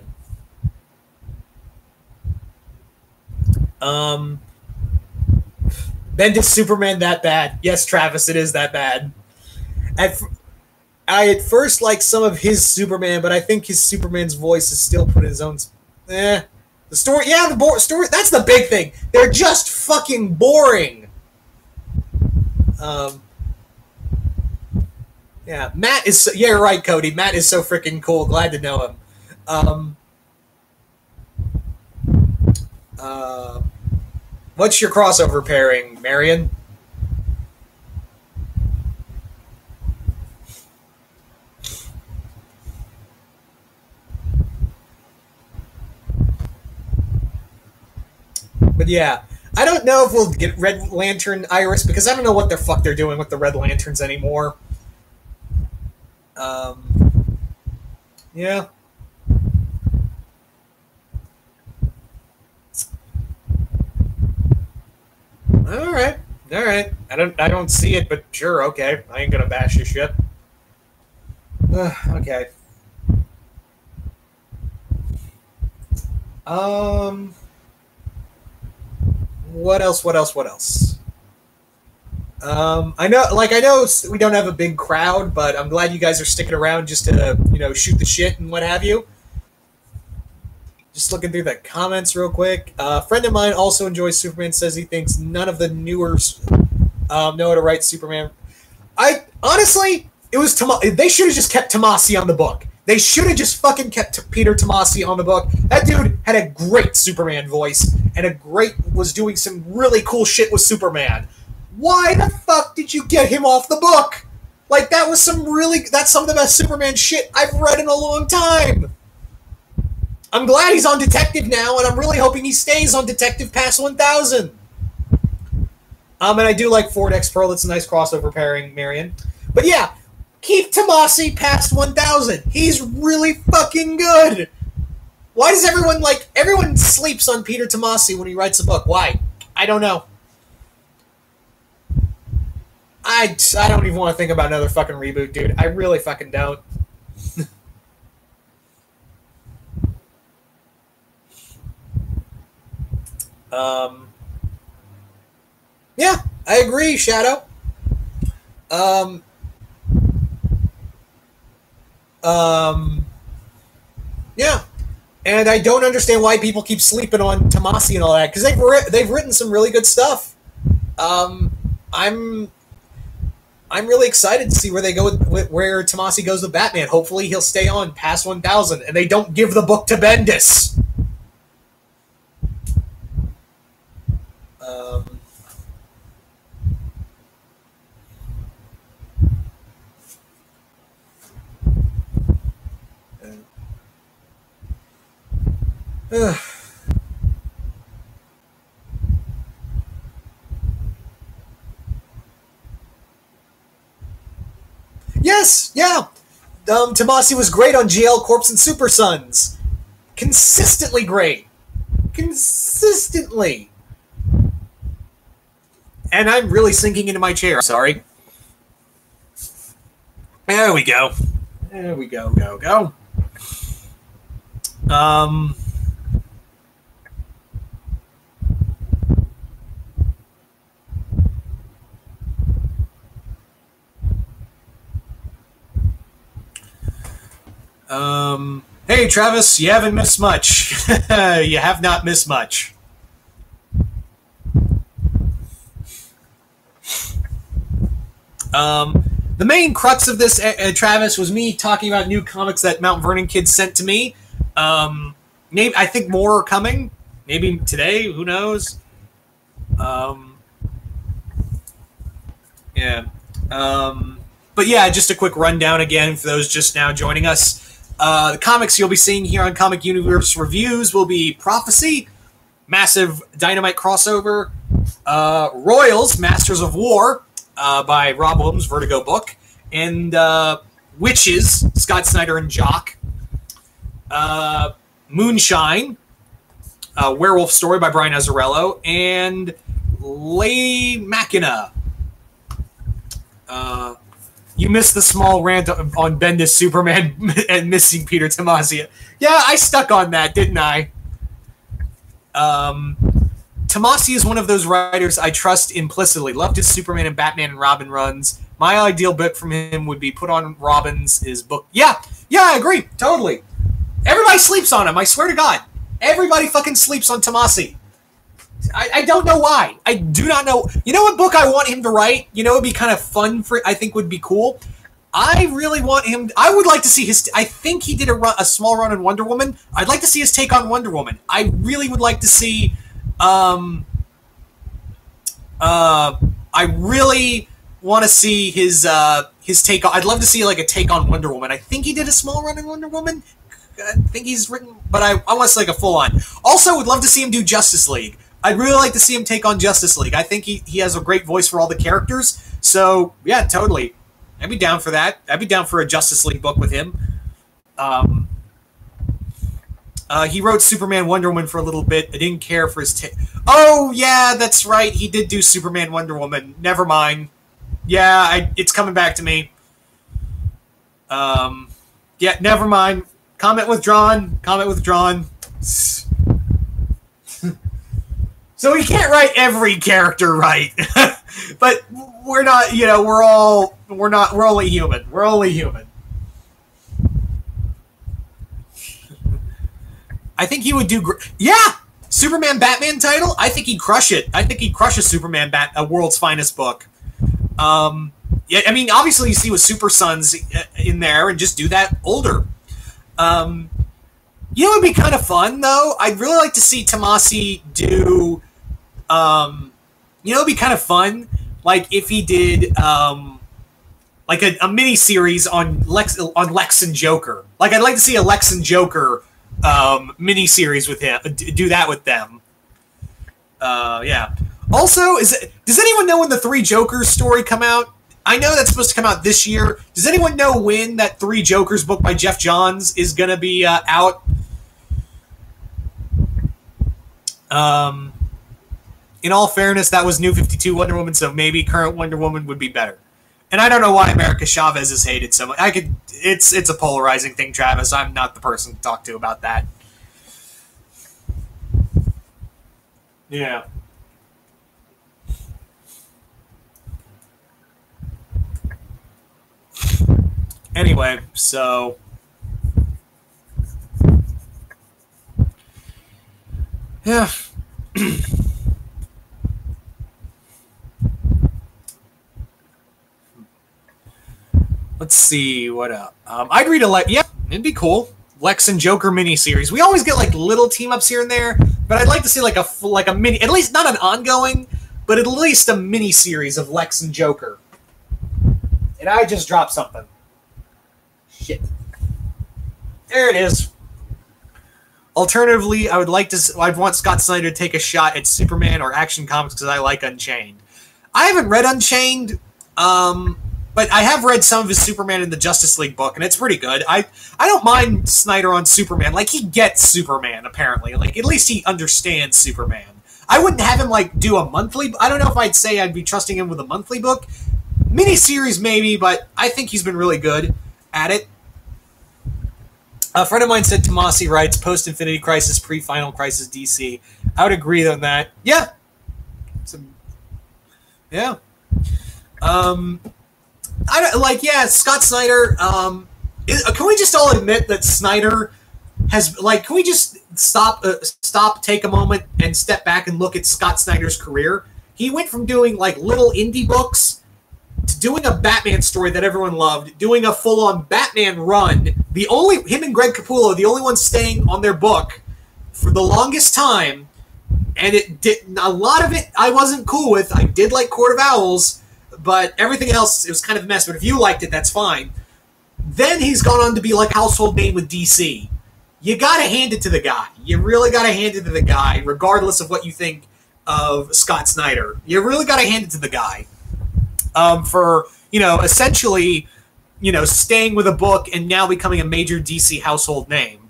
Bendis Superman that bad? Yes, Travis, it is that bad. I at first liked some of his Superman, but I think his Superman's voice is still put in his own. The story, yeah, the story. That's the big thing. They're just fucking boring. Yeah, Matt is. Yeah, you're right, Cody. Matt is so freaking cool. Glad to know him. What's your crossover pairing, Marion? But yeah, I don't know if we'll get Red Lantern Iris because I don't know what the fuck they're doing with the Red Lanterns anymore. Yeah. All right. I don't see it, but sure, okay. I ain't gonna bash your shit. Okay. What else? I know we don't have a big crowd, but I'm glad you guys are sticking around just to, shoot the shit and what have you. Just looking through the comments real quick. A friend of mine also enjoys Superman, says he thinks none of the newer know how to write Superman. Honestly, it was they should have just kept Tomasi on the book. They should have just fucking kept Peter Tomasi on the book. That dude had a great Superman voice and was doing some really cool shit with Superman. Why the fuck did you get him off the book? Like, that's some of the best Superman shit I've read in a long time. I'm glad he's on Detective now, and I'm really hoping he stays on Detective past 1000. And I do like Ford X Pearl. It's a nice crossover pairing, Marion. But yeah, keep Tomasi past 1000. He's really fucking good. Why does everyone sleeps on Peter Tomasi when he writes a book? Why? I don't know. I don't even want to think about another fucking reboot, dude. I really fucking don't. Yeah, I agree, Shadow. Yeah. And I don't understand why people keep sleeping on Tomasi and all that, because they've written some really good stuff. I'm really excited to see where they go where Tomasi goes with Batman. Hopefully he'll stay on past 1000 and they don't give the book to Bendis. Yes, yeah. Tomasi was great on GL Corpse and Super Sons. Consistently great. Consistently. And I'm really sinking into my chair. Sorry. There we go. There we go. Go. Hey, Travis, you haven't missed much. You have not missed much. The main crux of this, Travis, was me talking about new comics that Mount Vernon kids sent to me. Maybe I think more are coming. Maybe today. Who knows? Yeah. But yeah, just a quick rundown again for those just now joining us. The comics you'll be seeing here on Comic Universe Reviews will be Prophecy, massive Dynamite crossover, Royals, Masters of War, by Rob Williams' Vertigo book, and Witches, Scott Snyder and Jock, Moonshine, Werewolf Story by Brian Azzarello, and Makana. You missed the small rant on Bendis Superman and missing Peter Tomasi. Yeah, I stuck on that, didn't I? Tomasi is one of those writers I trust implicitly. Loved his Superman and Batman and Robin runs. My ideal book from him would be Put on Robin's his book. Yeah, I agree. Totally. Everybody sleeps on him. I swear to God. Everybody fucking sleeps on Tomasi. I don't know why. I do not know. You know what book I want him to write? You know, it'd be kind of fun for. I think would be cool. I really want him. I would like to see his. I think he did a small run on Wonder Woman. I'd like to see his take on Wonder Woman. I really would like to see. I really want to see his take on. I'd love to see like a take on Wonder Woman. I think he did a small run in Wonder Woman. I think he's written, but I want to see like a full on. Also, would love to see him do Justice League. I'd really like to see him take on Justice League. I think he has a great voice for all the characters. So, yeah, totally. I'd be down for that. I'd be down for a Justice League book with him. He wrote Superman Wonder Woman for a little bit. I didn't care for his take. Oh, yeah, that's right. He did do Superman Wonder Woman. Never mind. Yeah, it's coming back to me. Yeah, never mind. Comment withdrawn. Comment withdrawn. So we can't write every character right, but we're not. You know, we're only human. We're only human. I think he would do. Yeah, Superman Batman title. I think he'd crush it. I think he'd crush a Superman a World's Finest book. Yeah, I mean, obviously you see with Super Sons in there, and just do that older. You know, it'd be kind of fun though. I'd really like to see Tomasi do. You know, it'd be kind of fun, like if he did, like a mini series on Lex and Joker. Like I'd like to see a Lex and Joker mini series with him. Do that with them. Yeah. Also, does anyone know when the Three Jokers story come out? I know that's supposed to come out this year. Does anyone know when that Three Jokers book by Jeff Johns is gonna be out? In all fairness, that was New 52 Wonder Woman, so maybe current Wonder Woman would be better. And I don't know why America Chavez is hated so much. It's a polarizing thing, Travis. I'm not the person to talk to about that. Yeah. Anyway, so yeah. Let's see what up. I'd read yeah, it'd be cool. Lex and Joker miniseries. We always get like little team ups here and there, but I'd like to see like a mini, at least not an ongoing, but at least a mini series of Lex and Joker. And I just dropped something. Shit. There it is. Alternatively, I'd want Scott Snyder to take a shot at Superman or Action Comics because I like Unchained. I haven't read Unchained, but I have read some of his Superman in the Justice League book, and it's pretty good. I don't mind Snyder on Superman. Like, he gets Superman, apparently. Like, at least he understands Superman. I wouldn't have him, like, do a monthly... I don't know if I'd say I'd be trusting him with a monthly book. Miniseries, maybe, but I think he's been really good at it. A friend of mine said Tomasi writes post-Infinity Crisis, pre-Final Crisis DC. I would agree on that. Yeah. Yeah. Scott Snyder, can we just all admit that Snyder has, like, can we just stop, take a moment, and step back and look at Scott Snyder's career? He went from doing, like, little indie books to doing a Batman story that everyone loved, doing a full-on Batman run, him and Greg Capullo, the only ones staying on their book for the longest time, and a lot of it I wasn't cool with. I did like Court of Owls, but everything else, it was kind of a mess. But if you liked it, that's fine. Then he's gone on to be like a household name with DC. You gotta hand it to the guy. You really gotta hand it to the guy, regardless of what you think of Scott Snyder. You really gotta hand it to the guy. For, essentially, staying with a book and now becoming a major DC household name.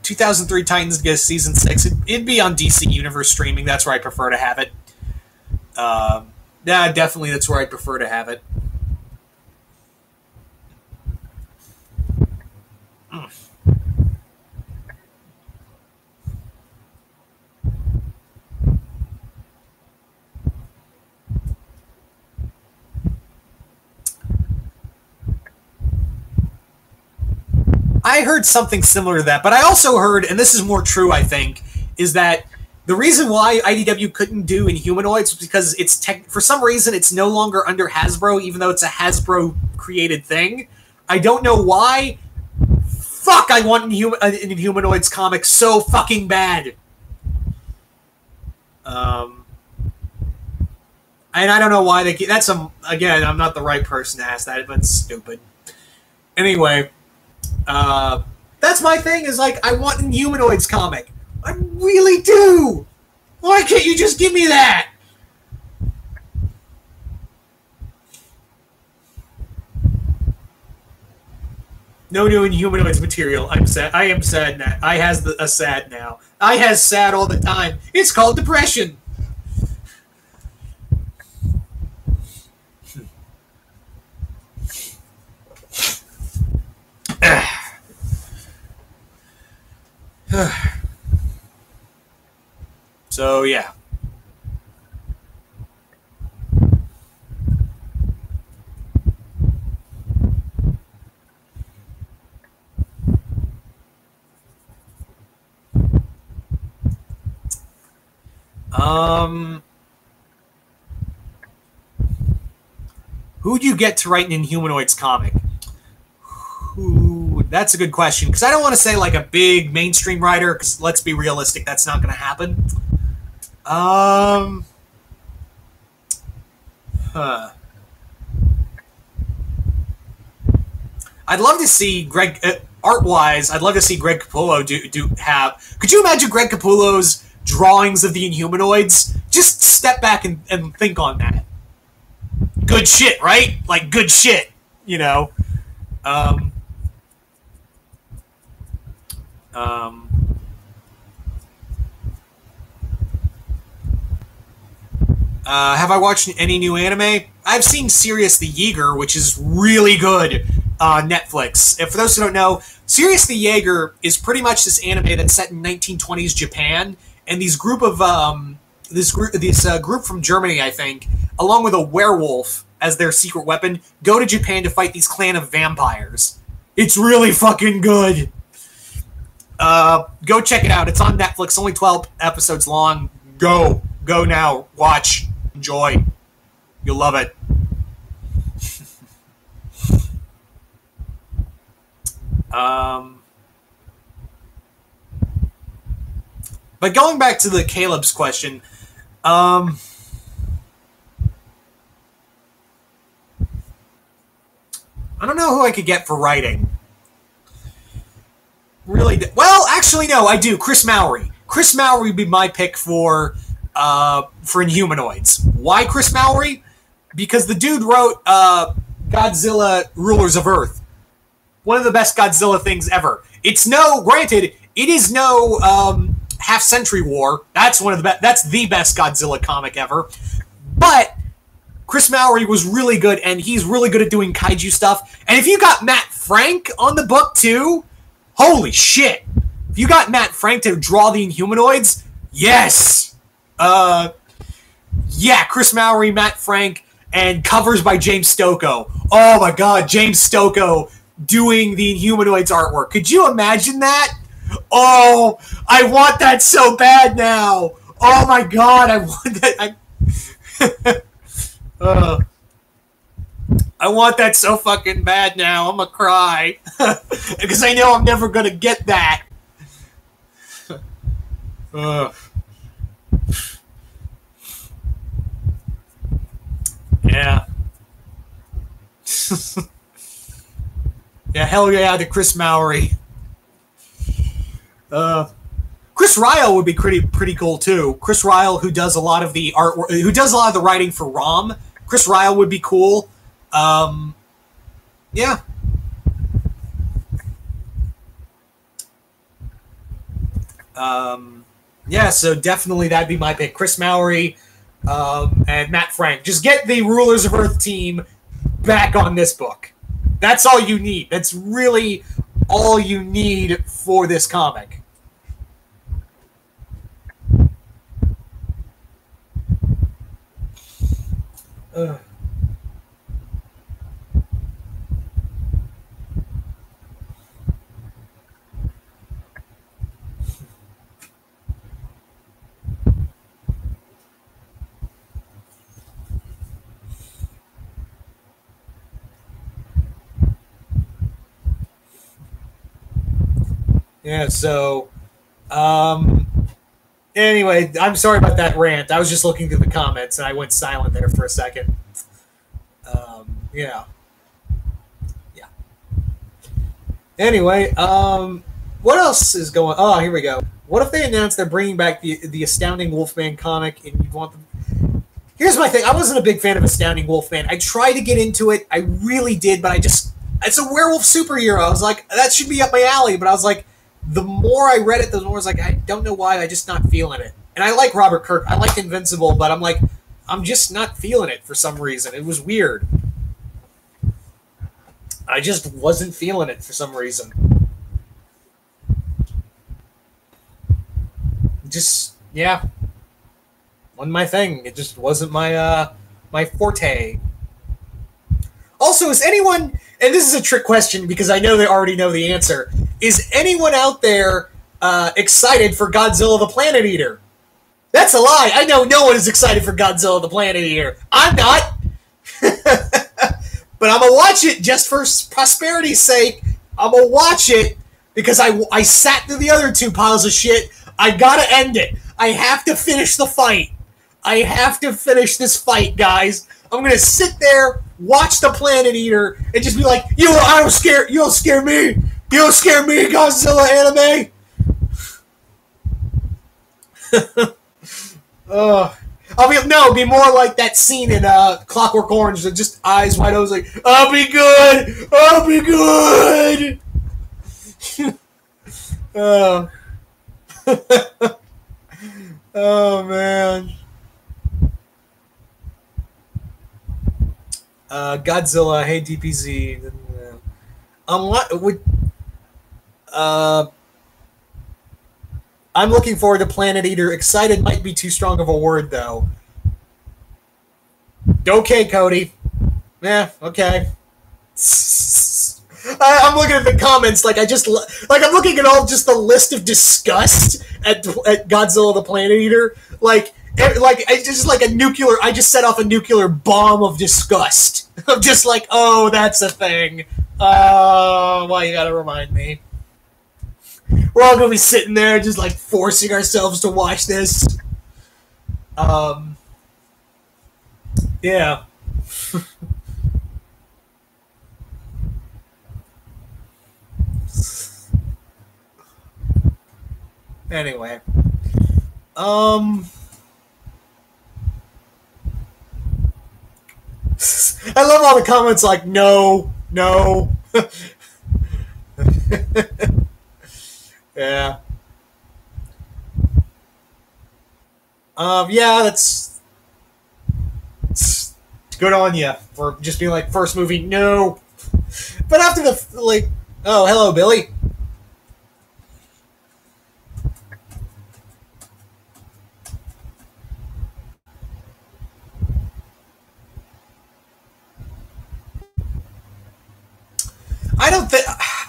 2003 Titans gets season 6. It'd be on DC Universe streaming. That's where I prefer to have it. Yeah, definitely that's where I'd prefer to have it. I heard something similar to that, but I also heard, and this is more true, I think, is that the reason why IDW couldn't do Inhumanoids was because for some reason it's no longer under Hasbro, even though it's a Hasbro created thing. I don't know why. Fuck, I want an Inhumanoids comic so fucking bad. And I don't know why they. Again, I'm not the right person to ask that, but it's stupid. Anyway. That's my thing, is like, I want an Humanoids comic. I really do! Why can't you just give me that? No new Inhumanoids material. I'm sad. I am sad now. I has a sad now. I has sad all the time. It's called depression. So, yeah. Who'd you get to write an Inhumanoids comic? That's a good question, because I don't want to say like a big mainstream writer, because let's be realistic, that's not going to happen. I'd love to see Greg, art-wise, I'd love to see Greg Capullo could you imagine Greg Capullo's drawings of the Inhumanoids? Just step back and think on that. Good shit, right? Like, good shit, you know? Have I watched any new anime? I've seen Sirius the Jaeger, which is really good on Netflix. And for those who don't know, Sirius the Jaeger is pretty much this anime that's set in 1920s Japan, and these group from Germany, I think, along with a werewolf as their secret weapon, go to Japan to fight these clan of vampires. It's really fucking good. Go check it out. It's on Netflix, only 12 episodes long. Go now. Watch. Enjoy. You'll love it. But going back to the Caleb's question, I don't know who I could get for writing. Really? Well, actually, no, I do. Chris Mowry. Chris Mowry would be my pick for Inhumanoids. Why Chris Mowry? Because the dude wrote Godzilla Rulers of Earth. One of the best Godzilla things ever. Granted, it is no Half-Century War. That's that's the best Godzilla comic ever. But Chris Mowry was really good, and he's really good at doing kaiju stuff. And if you got Matt Frank on the book too, holy shit! If you got Matt Frank to draw the Inhumanoids, yes! Yeah, Chris Mowry, Matt Frank, and covers by James Stocco. Oh my god, James Stocco doing the Inhumanoids artwork. Could you imagine that? Oh, I want that so bad now. Oh my god, I want that. I want that so fucking bad now. I'm gonna cry. Because I know I'm never gonna get that. Yeah. Yeah, hell yeah to Chris Mowry. Chris Ryle would be pretty cool too. Chris Ryle, who does a lot of the artwork, who does a lot of the writing for ROM. Chris Ryle would be cool. Yeah. Yeah, so definitely that'd be my pick. Chris Mowry, and Matt Frank. Just get the Rulers of Earth team back on this book. That's all you need. That's really all you need for this comic. Ugh. Yeah, so, anyway, I'm sorry about that rant. I was just looking through the comments, and I went silent there for a second. Yeah. Yeah. Anyway, what else is going... Oh, here we go. What if they announce they're bringing back the Astounding Wolfman comic, and you want them... Here's my thing. I wasn't a big fan of Astounding Wolfman. I tried to get into it. I really did, but I just... It's a werewolf superhero. I was like, that should be up my alley, but I was like... The more I read it, the more I was like, I don't know why, I just not feeling it. And I like Robert Kirk. I like Invincible, but I'm like, I'm just not feeling it for some reason. It was weird. I just wasn't feeling it for some reason. Just, yeah. Wasn't my thing. It just wasn't my, my forte. Also, is anyone, and this is a trick question because I know they already know the answer, is anyone out there excited for Godzilla the Planet Eater? That's a lie. I know no one is excited for Godzilla the Planet Eater. I'm not. But I'm going to watch it just for prosperity's sake. I'm going to watch it because I sat through the other two piles of shit. I got to end it. I have to finish the fight. I have to finish this fight, guys. I'm going to sit there, watch the Planet Eater, and just be like, you don't scare me. You don't scare me, Godzilla anime. It'll be more like that scene in Clockwork Orange, that just eyes wide open, like, I'll be good. I'll be good. Oh man. Godzilla, hey DPZ. I'm looking forward to Planet Eater. Excited might be too strong of a word, though. Okay, Cody. Yeah, okay. I'm looking at the comments like I'm looking at all just the list of disgust at Godzilla the Planet Eater. I just set off a nuclear bomb of disgust. I'm just like, oh, that's a thing. Why you gotta remind me? We're all gonna be sitting there just like forcing ourselves to watch this. Yeah. Anyway. I love all the comments like, no. Yeah. Yeah, that's good on you for just being like, first movie, no. But after the, oh, hello, Billy.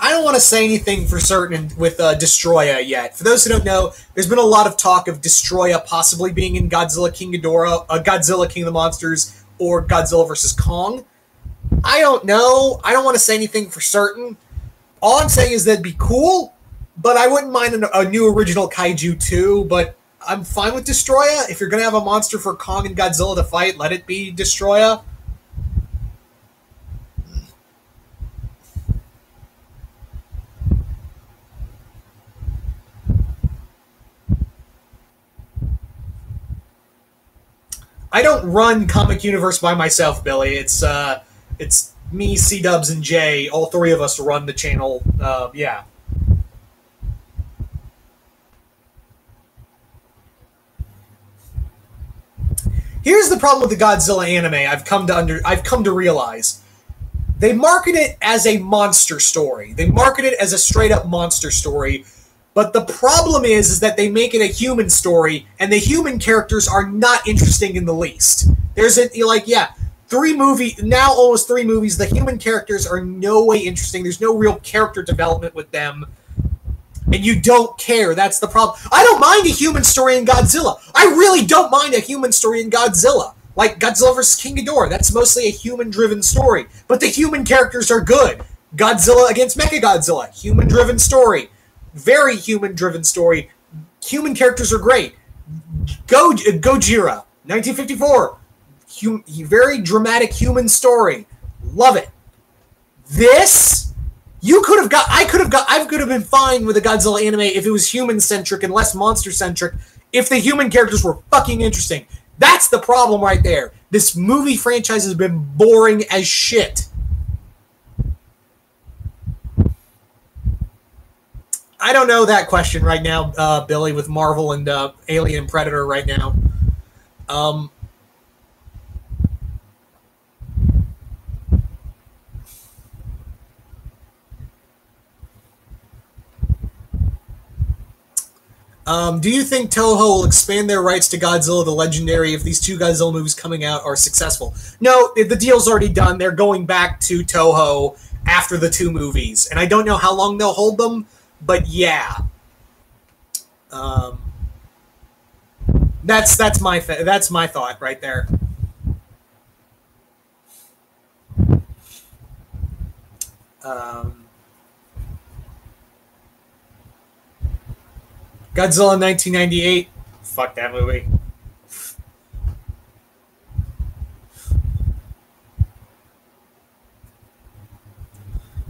I don't want to say anything for certain with Destroya yet. For those who don't know, there's been a lot of talk of Destroya possibly being in Godzilla King Ghidorah, Godzilla King of the Monsters, or Godzilla vs. Kong. I don't know. I don't want to say anything for certain. All I'm saying is that'd be cool, but I wouldn't mind a new original kaiju too, but I'm fine with Destroya. If you're going to have a monster for Kong and Godzilla to fight, let it be Destroya. I don't run Comic Universe by myself, Billy. It's me, C-Dubs, and Jay. All three of us run the channel. Yeah. Here's the problem with the Godzilla anime. I've come to realize. They market it as a monster story. They market it as a straight up monster story. But the problem is that they make it a human story, and the human characters are not interesting in the least. There's almost 3 movies, the human characters are no way interesting. There's no real character development with them. And you don't care. That's the problem. I don't mind a human story in Godzilla. I really don't mind a human story in Godzilla. Like Godzilla vs. King Ghidorah, that's mostly a human-driven story. But the human characters are good. Godzilla against Mechagodzilla, human-driven story. Very human-driven story. Human characters are great. Gojira, 1954. Very dramatic human story. Love it. This, I could have been fine with a Godzilla anime if it was human-centric and less monster-centric, if the human characters were fucking interesting. That's the problem right there. This movie franchise has been boring as shit. I don't know that question right now, Billy, with Marvel and Alien and Predator right now. Do you think Toho will expand their rights to Godzilla the Legendary if these 2 Godzilla movies coming out are successful? No, the deal's already done. They're going back to Toho after the 2 movies. And I don't know how long they'll hold them, but yeah. That's my thought right there. Godzilla 1998. Fuck that movie.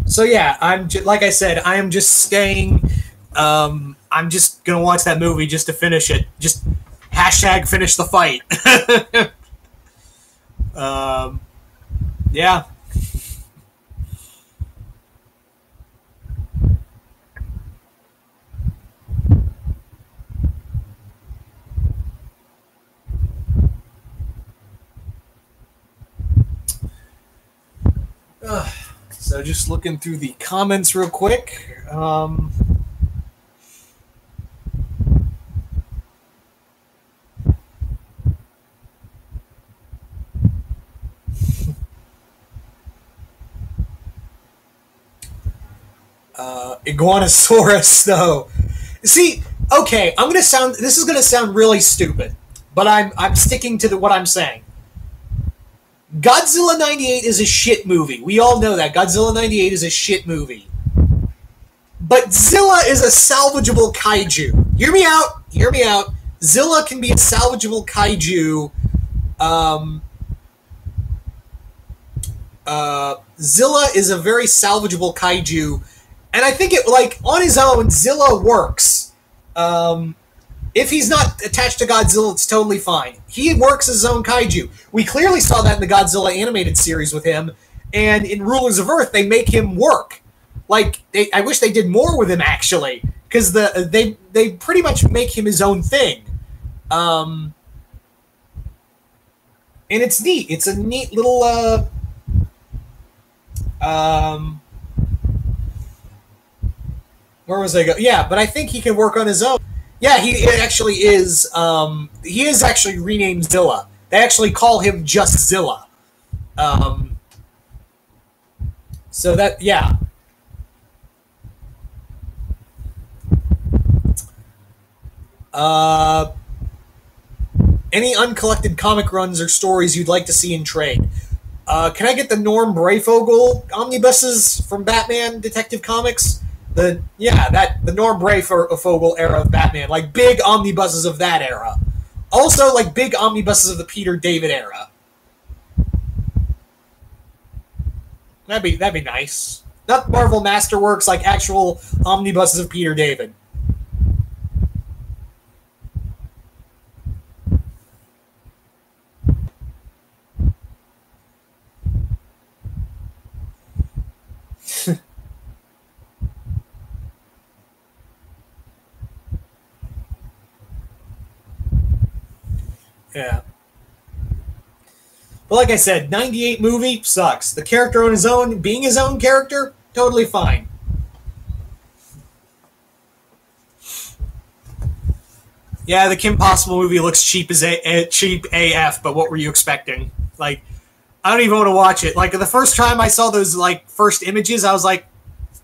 So yeah, like I said, I am just staying. I'm just gonna watch that movie just to finish it. Just hashtag finish the fight. Yeah. So just looking through the comments real quick. Iguanosaurus, though. See, okay, this is gonna sound really stupid, but I'm sticking to what I'm saying. Godzilla 98 is a shit movie. We all know that. Godzilla 98 is a shit movie. But Zilla is a salvageable kaiju. Hear me out. Hear me out. Zilla can be a salvageable kaiju. Zilla is a very salvageable kaiju. And I think on his own, Zilla works. If he's not attached to Godzilla, it's totally fine. He works as his own kaiju. We clearly saw that in the Godzilla animated series with him, and in Rulers of Earth, they make him work. I wish they did more with him, actually, because they pretty much make him his own thing. And it's neat. It's a neat little, where was I go? Yeah, but I think he can work on his own. Yeah, he actually is. He is actually renamed Zilla. They actually call him just Zilla. So that, yeah. Any uncollected comic runs or stories you'd like to see in trade? Can I get the Norm Brayfogle omnibuses from Batman Detective Comics? The Norm Brayfogle era of Batman, like big omnibuses of that era. Also, like big omnibuses of the Peter David era. That'd be nice. Not Marvel Masterworks, like actual omnibuses of Peter David. Yeah. But like I said, 98 movie sucks. The character on his own, being his own character, totally fine. Yeah, the Kim Possible movie looks cheap cheap AF, but what were you expecting? Like, I don't even want to watch it. Like, the first time I saw those, like, first images, I was like,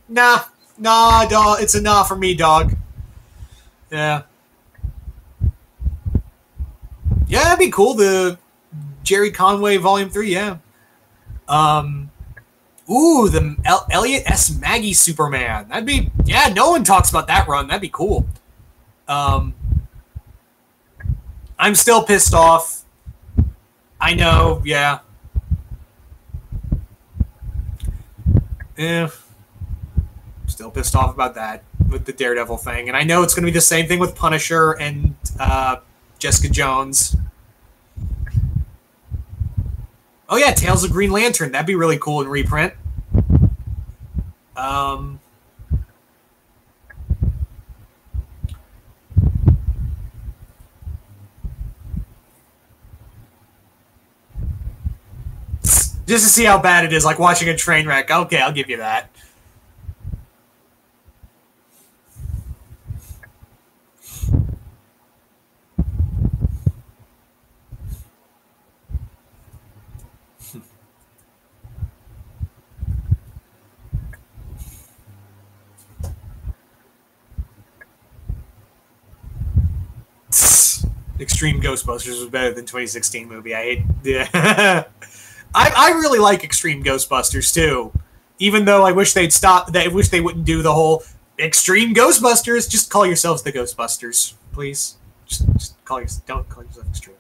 nah, dog, it's a nah for me, dog. Yeah. Yeah, that'd be cool, the Jerry Conway Volume 3, yeah. Ooh, the Elliot S. Maggie Superman. That'd be, yeah, no one talks about that run. That'd be cool. I'm still pissed off. I know, yeah. Still pissed off about that with the Daredevil thing. And I know it's going to be the same thing with Punisher and Jessica Jones. Oh yeah, Tales of Green Lantern. That'd be really cool in reprint. Just to see how bad it is, like watching a train wreck. Okay, I'll give you that. Extreme Ghostbusters was better than 2016 movie. I hate. Yeah. I really like Extreme Ghostbusters too, even though I wish they'd stop. I wish they wouldn't do the whole Extreme Ghostbusters. Just call yourselves the Ghostbusters, please. Just call yourself. Don't call yourself Extreme.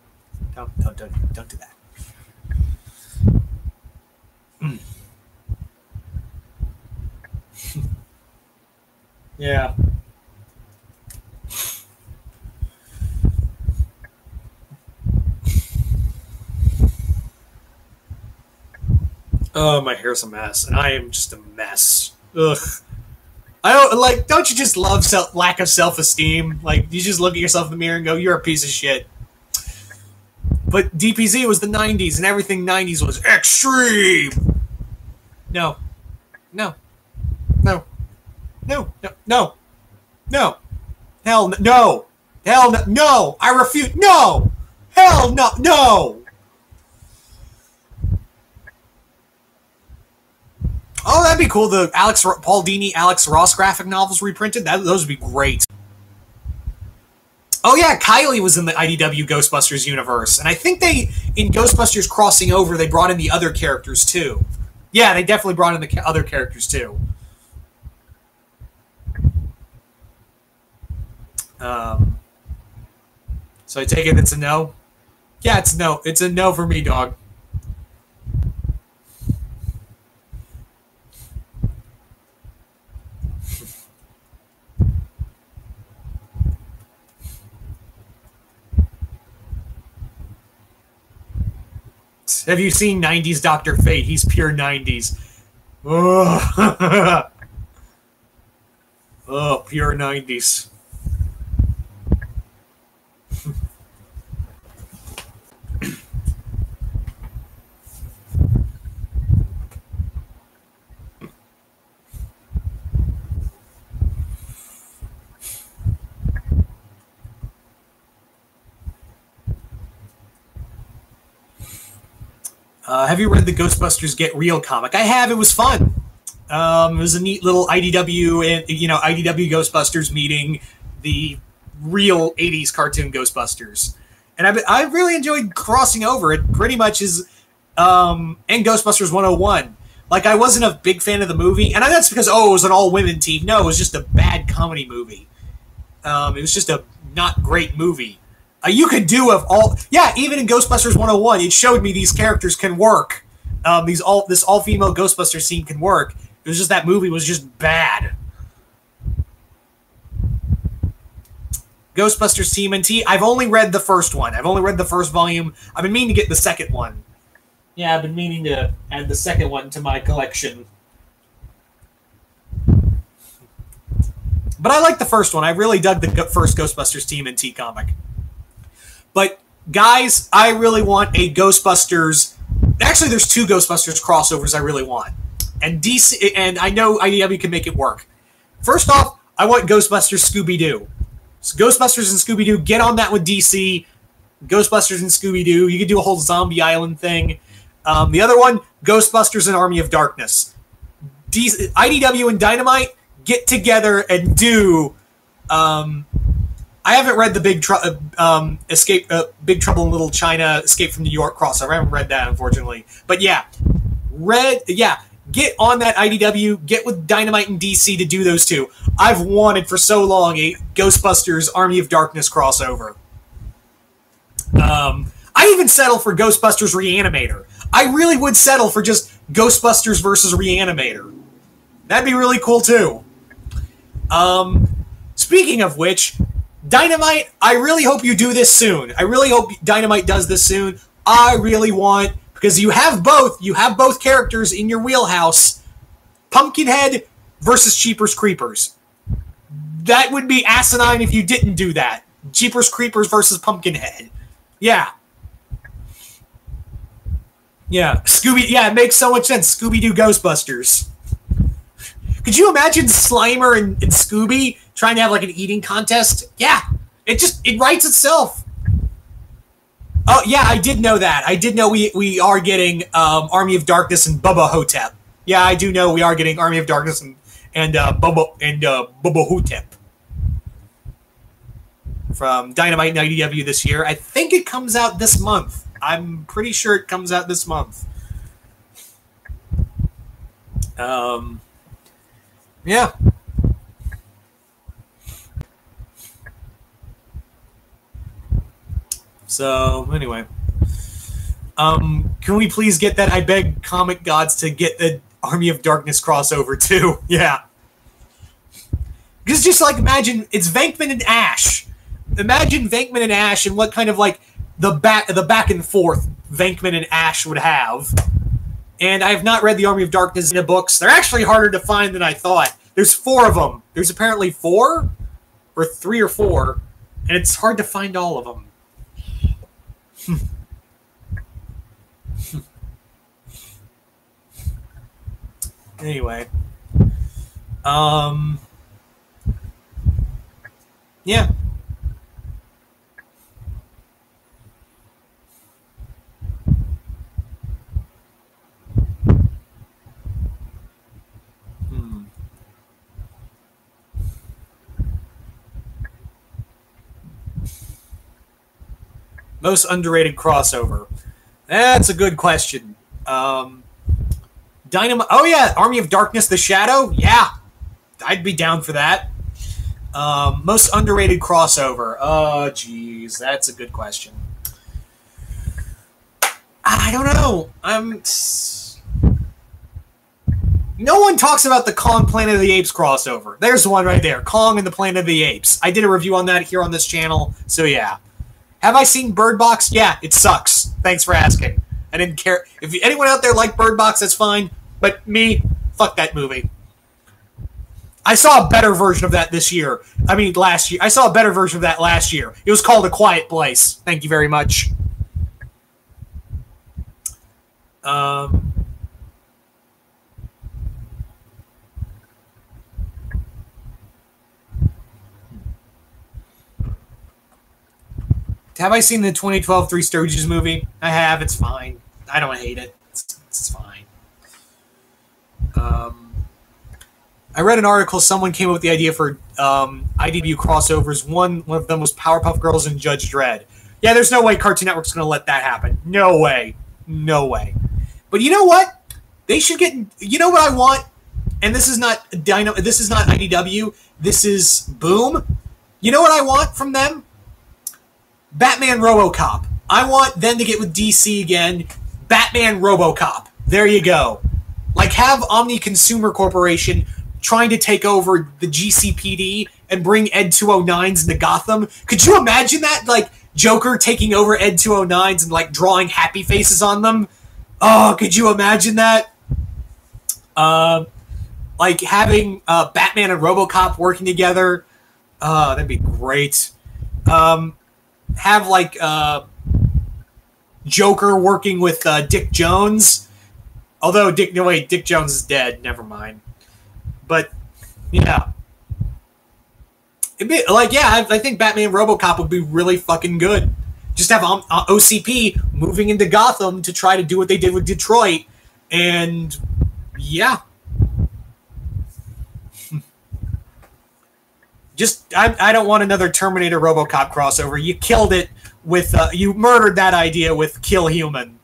Don't do that. Yeah. Oh, my hair's a mess, and I am just a mess. Ugh. I don't like. Don't you just love lack of self-esteem? Like, you just look at yourself in the mirror and go, "You're a piece of shit." But DPZ was the '90s, and everything '90s was extreme. No, no, no, no, no, no, no. Hell no, hell no, no. I refute. No, hell no, no. Oh, that'd be cool. The Paul Dini, Alex Ross graphic novels reprinted. Those would be great. Oh yeah, Kylie was in the IDW Ghostbusters universe, and I think in Ghostbusters Crossing Over, they brought in the other characters too. Yeah, they definitely brought in the other characters too. So I take it it's a no. Yeah, it's no. It's a no for me, dog. Have you seen 90s Dr. Fate? He's pure 90s. Oh, oh pure 90s. Have you read the Ghostbusters Get Real comic? I have. It was fun. It was a neat little IDW and IDW Ghostbusters meeting the real '80s cartoon Ghostbusters, and I really enjoyed crossing over. It pretty much is and Ghostbusters 101. Like, I wasn't a big fan of the movie, and that's because it was an all-women team. No, it was just a bad comedy movie. It was just a not great movie. You could do even in Ghostbusters 101, it showed me these characters can work. This all-female Ghostbusters team can work. It was just that movie was just bad. Ghostbusters TMNT, I've only read the first one. I've only read the first volume. I've been meaning to get the second one. Yeah, I've been meaning to add the second one to my collection. But I like the first one. I really dug the first Ghostbusters TMNT comic. But, guys, I really want a Ghostbusters Actually, there's 2 Ghostbusters crossovers I really want, and DC, and I know IDW can make it work. First off, I want Ghostbusters Scooby-Doo. So Ghostbusters and Scooby-Doo, get on that with DC. Ghostbusters and Scooby-Doo. You could do a whole Zombie Island thing. The other one, Ghostbusters and Army of Darkness. IDW and Dynamite, get together and do... I haven't read the Big Trouble in Little China, Escape from New York crossover. I haven't read that, unfortunately. But yeah, get on that IDW, get with Dynamite and DC to do those 2. I've wanted for so long a Ghostbusters Army of Darkness crossover. I even settle for Ghostbusters Reanimator. I really would settle for just Ghostbusters versus Reanimator. That'd be really cool too. Speaking of which, Dynamite, I really hope you do this soon. I really hope Dynamite does this soon. I really want, because you have both characters in your wheelhouse. Pumpkinhead versus Jeepers Creepers. That would be asinine if you didn't do that. Jeepers Creepers versus Pumpkinhead. Yeah. Yeah. It makes so much sense. Scooby-Doo Ghostbusters. Could you imagine Slimer and Scooby trying to have like an eating contest? Yeah. It writes itself. Oh, yeah, I did know that. I did know we are getting Army of Darkness and Bubba Hotep. Yeah, I do know we are getting Army of Darkness and Bubba Hotep from Dynamite and IDW this year. I think it comes out this month. I'm pretty sure it comes out this month. Yeah. So, anyway. Can we please get that? I beg comic gods to get the Army of Darkness crossover, too. Yeah. Because just, like, imagine, it's Venkman and Ash. Imagine Venkman and Ash and what kind of, like, the back and forth Venkman and Ash would have. And I have not read the Army of Darkness in the books. They're actually harder to find than I thought. There's 4 of them. There's apparently 4? Or 3 or 4. And it's hard to find all of them. Anyway. Yeah. Most underrated crossover. That's a good question. Dynamite. Oh yeah, Army of Darkness, The Shadow. Yeah, I'd be down for that. Most underrated crossover. Oh, geez, that's a good question. I don't know. No one talks about the Kong Planet of the Apes crossover. There's one right there. Kong and the Planet of the Apes. I did a review on that here on this channel, so yeah. Have I seen Bird Box? Yeah, it sucks. Thanks for asking. I didn't care. If anyone out there liked Bird Box, that's fine. But me, fuck that movie. I saw a better version of that this year. I mean, last year. I saw a better version of that last year. It was called A Quiet Place. Thank you very much. Have I seen the 2012 Three Stooges movie? I have. It's fine. I don't hate it. It's fine. I read an article. Someone came up with the idea for IDW crossovers. One of them was Powerpuff Girls and Judge Dredd. Yeah, there's no way Cartoon Network's going to let that happen. No way. No way. But you know what? They should get... You know what I want? And this is not This is not IDW. This is Boom. You know what I want from them? Batman RoboCop. I want them to get with DC again. Batman RoboCop. There you go. Like, have Omni Consumer Corporation trying to take over the GCPD and bring Ed 209s into Gotham. Could you imagine that? Like, Joker taking over Ed 209s and, like, drawing happy faces on them? Oh, could you imagine that? Like, having Batman and RoboCop working together. That'd be great. Have, like, Joker working with Dick Jones. Although Dick Jones is dead. Never mind. But yeah, I think Batman RoboCop would be really fucking good. Just have OCP moving into Gotham to try to do what they did with Detroit, and yeah. Just, I don't want another Terminator RoboCop crossover. You killed it with, you murdered that idea with Kill Human.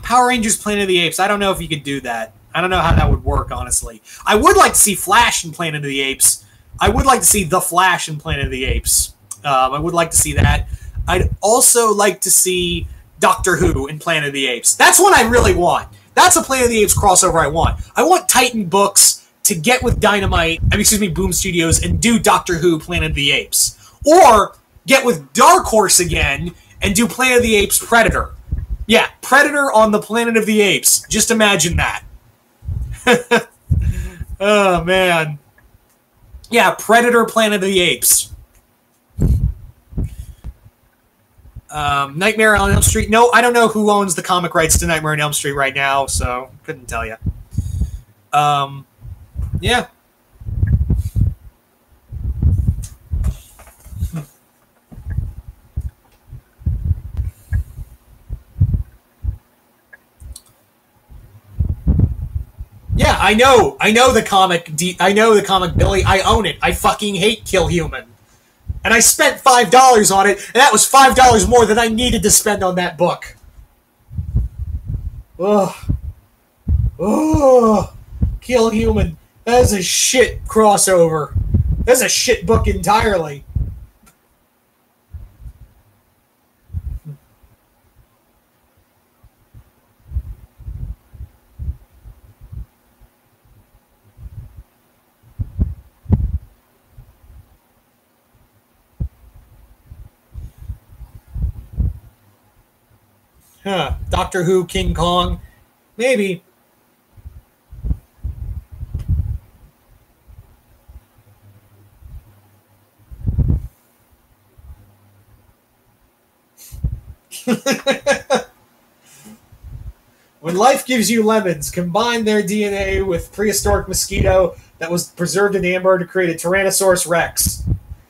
Power Rangers Planet of the Apes. I don't know if you could do that. I don't know how that would work, honestly. I would like to see Flash in Planet of the Apes. I would like to see The Flash in Planet of the Apes. I would like to see that. I'd also like to see Doctor Who in Planet of the Apes. That's what I really want. That's a Planet of the Apes crossover I want. I want Titan Books to get with Boom Studios and do Doctor Who Planet of the Apes. Or get with Dark Horse again and do Planet of the Apes Predator. Yeah, Predator on the Planet of the Apes. Just imagine that. Oh, man. Yeah, Predator Planet of the Apes. Nightmare on Elm Street. No, I don't know who owns the comic rights to Nightmare on Elm Street right now, so couldn't tell you. Yeah. Yeah, I know the comic. I know the comic, Billy. I own it. I fucking hate Kill Human, and I spent $5 on it, and that was $5 more than I needed to spend on that book. Ugh. Ugh. Kill Human. That is a shit crossover. That's a shit book entirely. Huh. Doctor Who, King Kong. Maybe. When life gives you lemons, combine their DNA with prehistoric mosquito that was preserved in amber to create a Tyrannosaurus Rex.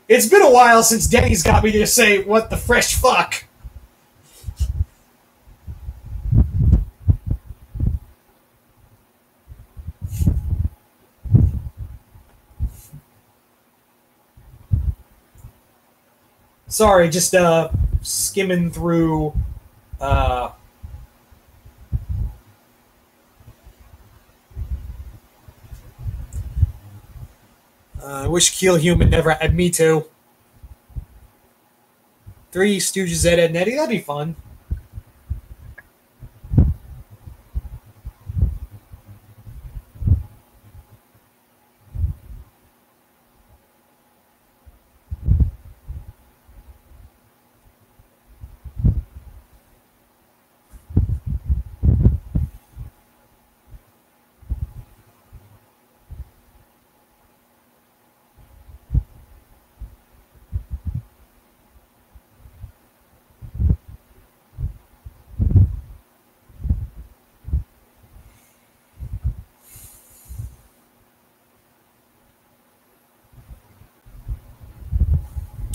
It's been a while since Denny's got me to say, what the fresh fuck? Sorry, just skimming through I wish Kill Human never had. Me too. Three Stooges, Ed, and Eddie. That'd be fun.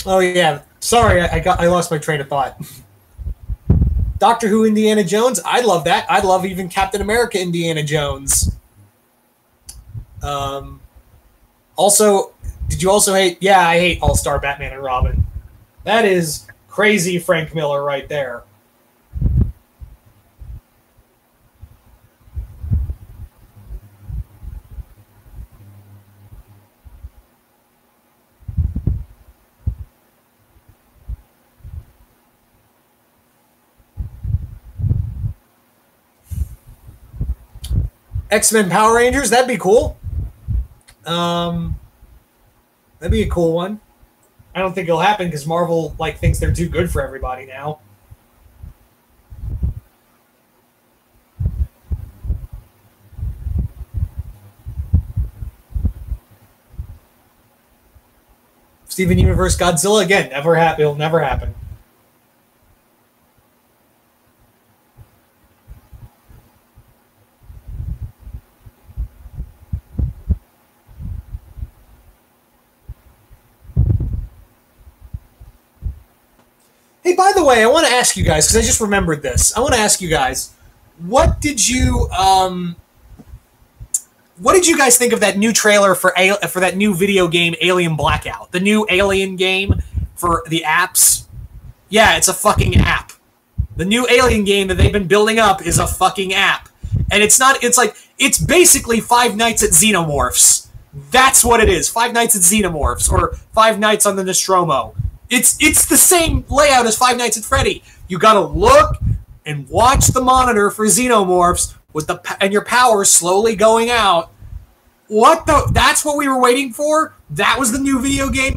Oh yeah, sorry, I lost my train of thought. Doctor Who, Indiana Jones. I'd love that. I'd love even Captain America, Indiana Jones. Also, did you also hate? Yeah, I hate All-Star Batman and Robin. That is crazy, Frank Miller, right there. X-Men Power Rangers, that'd be cool. That'd be a cool one. I don't think it'll happen because Marvel thinks they're too good for everybody now. Steven Universe Godzilla, again, never happen. It'll never happen. Hey, by the way, I want to ask you guys, because I just remembered this. I want to ask you guys, what did you guys think of that new trailer for that new video game, Alien Blackout? The new Alien game for the apps? Yeah, it's a fucking app. The new Alien game that they've been building up is a fucking app. And it's basically Five Nights at Xenomorphs. That's what it is. Five Nights at Xenomorphs, or Five Nights on the Nostromo. It's the same layout as Five Nights at Freddy. You gotta look and watch the monitor for Xenomorphs and your power slowly going out. What the? That's what we were waiting for? That was the new video game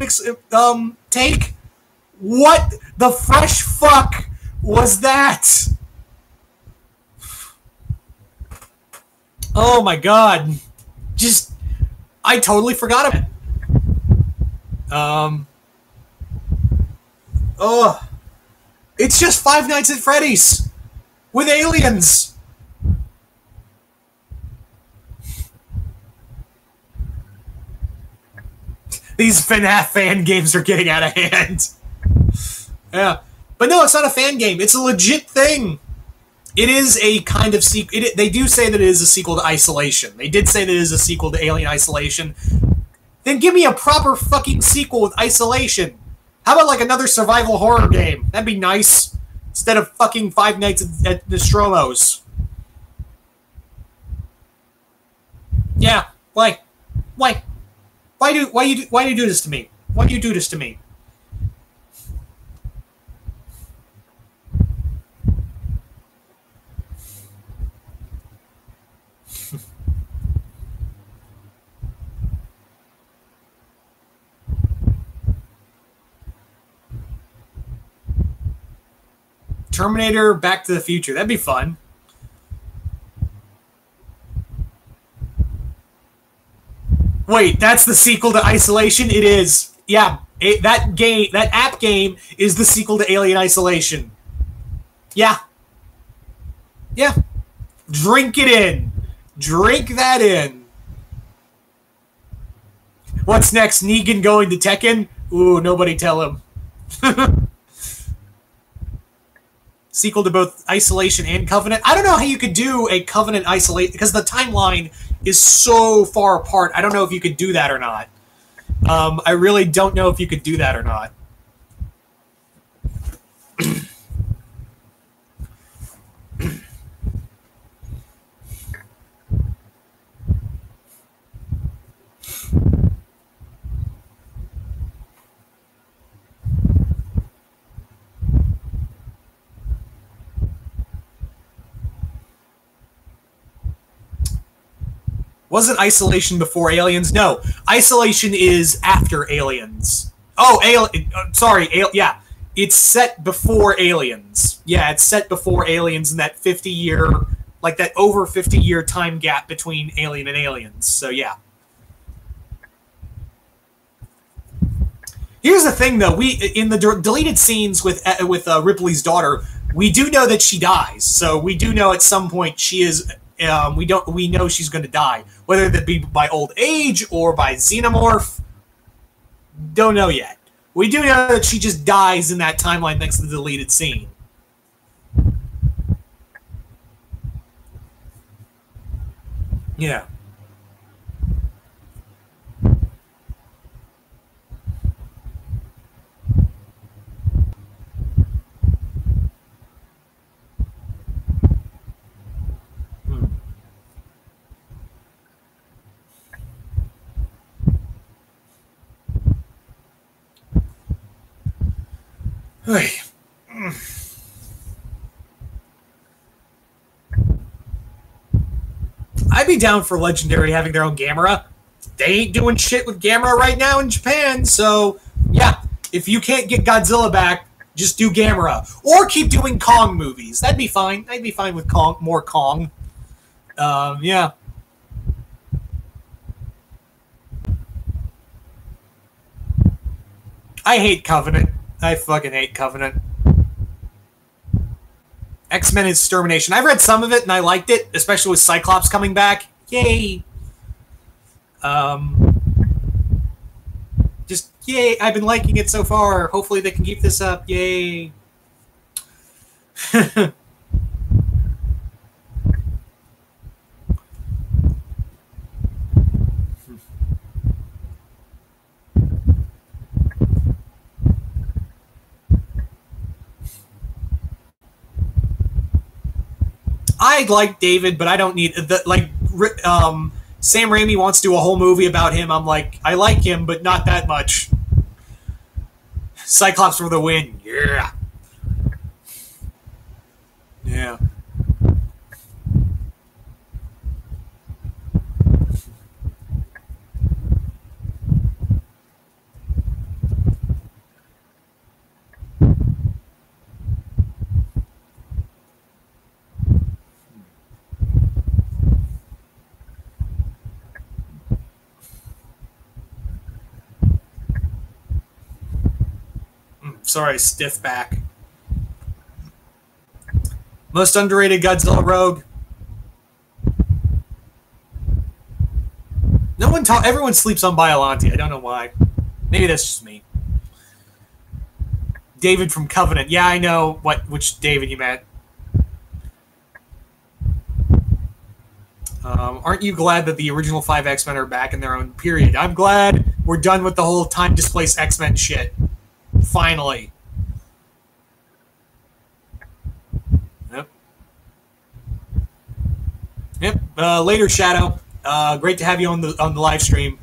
take? What the fresh fuck was that? Oh my god. I totally forgot about it. Oh, it's just Five Nights at Freddy's with aliens. These FNAF fan games are getting out of hand. Yeah, but no, it's not a fan game. It's a legit thing. It is a kind of sequel. They do say that it is a sequel to Isolation. They did say that it is a sequel to Alien Isolation. Then give me a proper fucking sequel with Isolation. How about like another survival horror game? That'd be nice. Instead of fucking Five Nights at Nostromo's. Yeah. Why? Why? Why do you do this to me? Why do you do this to me? Terminator, Back to the Future. That'd be fun. Wait, that's the sequel to Isolation? It is. Yeah, that app game is the sequel to Alien Isolation. Yeah. Yeah. Drink it in. Drink that in. What's next? Negan going to Tekken? Ooh, nobody tell him. Sequel to both Isolation and Covenant. I don't know how you could do a Covenant Isolation, because the timeline is so far apart. I don't know if you could do that or not. I really don't know if you could do that or not. Wasn't Isolation before Aliens? No, Isolation is after Aliens. Oh, sorry, yeah. It's set before Aliens. Yeah, it's set before Aliens in that 50-year, like that over 50-year time gap between Alien and Aliens. So, yeah. Here's the thing, though. In the deleted scenes with Ripley's daughter, we do know that she dies. So we do know at some point she is... we know she's going to die, whether that be by old age or by xenomorph. Don't know yet. We do know that she just dies in that timeline next to the deleted scene. Yeah. I'd be down for Legendary having their own Gamera. They ain't doing shit with Gamera right now in Japan, so yeah, if you can't get Godzilla back, just do Gamera. Or keep doing Kong movies. That'd be fine. I'd be fine with more Kong. Yeah. I hate Covenant. I fucking hate Covenant. X-Men Extermination. I've read some of it and I liked it, especially with Cyclops coming back. Yay. Just yay. I've been liking it so far. Hopefully they can keep this up. Yay. I like David, but I don't need the Sam Raimi wants to do a whole movie about him. I'm like, I like him, but not that much. Cyclops for the win. Yeah. Yeah. Sorry, stiff back. Most underrated Godzilla rogue. Everyone sleeps on Biollante. I don't know why. Maybe that's just me. David from Covenant. Yeah, I know which David you meant. Aren't you glad that the original 5 X-Men are back in their own period? I'm glad we're done with the whole time-displaced X-Men shit. Finally. Yep. Yep. Later, Shadow. Great to have you on the live stream.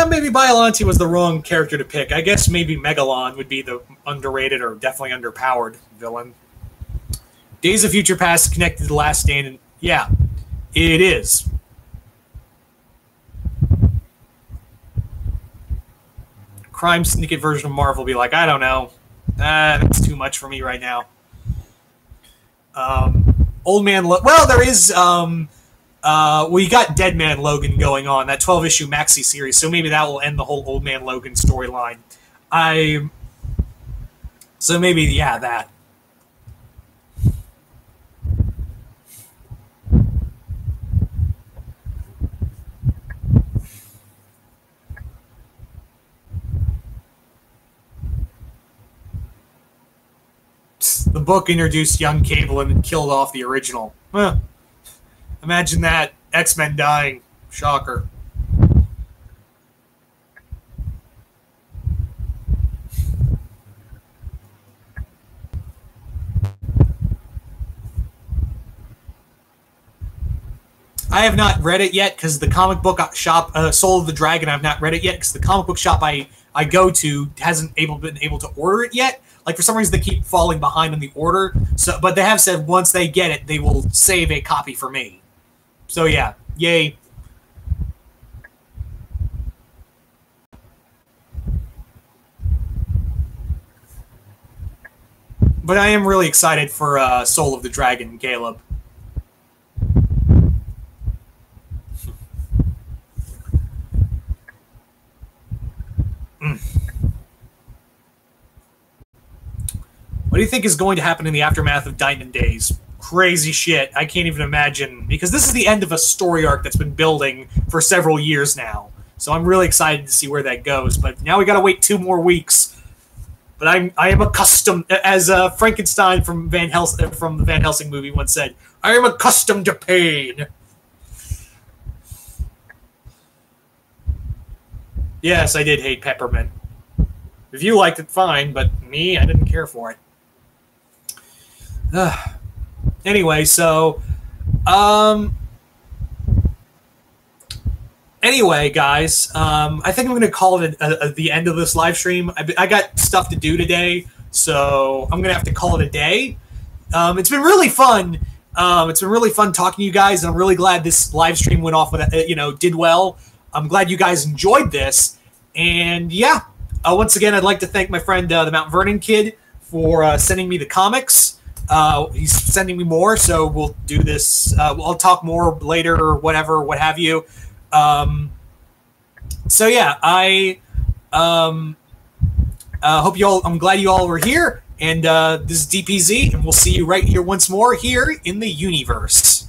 Maybe Biollante was the wrong character to pick. I guess maybe Megalon would be the underrated or definitely underpowered villain. Days of Future Past connected to The Last Stand, and yeah, it is. Crime Syndicate version of Marvel will be like, I don't know. That's too much for me right now. Old Man well, there is well, you got Dead Man Logan going on, that 12-issue maxi series, so maybe that will end the whole Old Man Logan storyline. So maybe, yeah, that. The book introduced young Cable and killed off the original. Huh. Imagine that. X-Men dying. Shocker. I have not read it yet because the comic book shop, Soul of the Dragon, I've not read it yet because the comic book shop I go to hasn't been able to order it yet. Like, for some reason, they keep falling behind on the order. So, but they have said once they get it, they will save a copy for me. So, yeah. Yay. But I am really excited for Soul of the Dragon, Caleb. What do you think is going to happen in the aftermath of Diamond Days? Crazy shit. I can't even imagine. Because this is the end of a story arc that's been building for several years now. So I'm really excited to see where that goes. But now we gotta wait 2 more weeks. But I am accustomed, as Frankenstein from the Van Helsing movie once said, I am accustomed to pain. Yes, I did hate Peppermint. If you liked it, fine, but me, I didn't care for it. Anyway, so, anyway, guys, I think I'm going to call it the end of this live stream. I got stuff to do today, so I'm going to have to call it a day. It's been really fun. It's been really fun talking to you guys, and I'm really glad this live stream went off with, did well. I'm glad you guys enjoyed this, and yeah. Once again, I'd like to thank my friend, the Mount Vernon kid, for sending me the comics. He's sending me more, so we'll do this. I'll talk more later or whatever, what have you. So yeah, I hope you all. I'm glad you all were here, And this is DPZ, and we'll see you right here once more here in the Youniverse.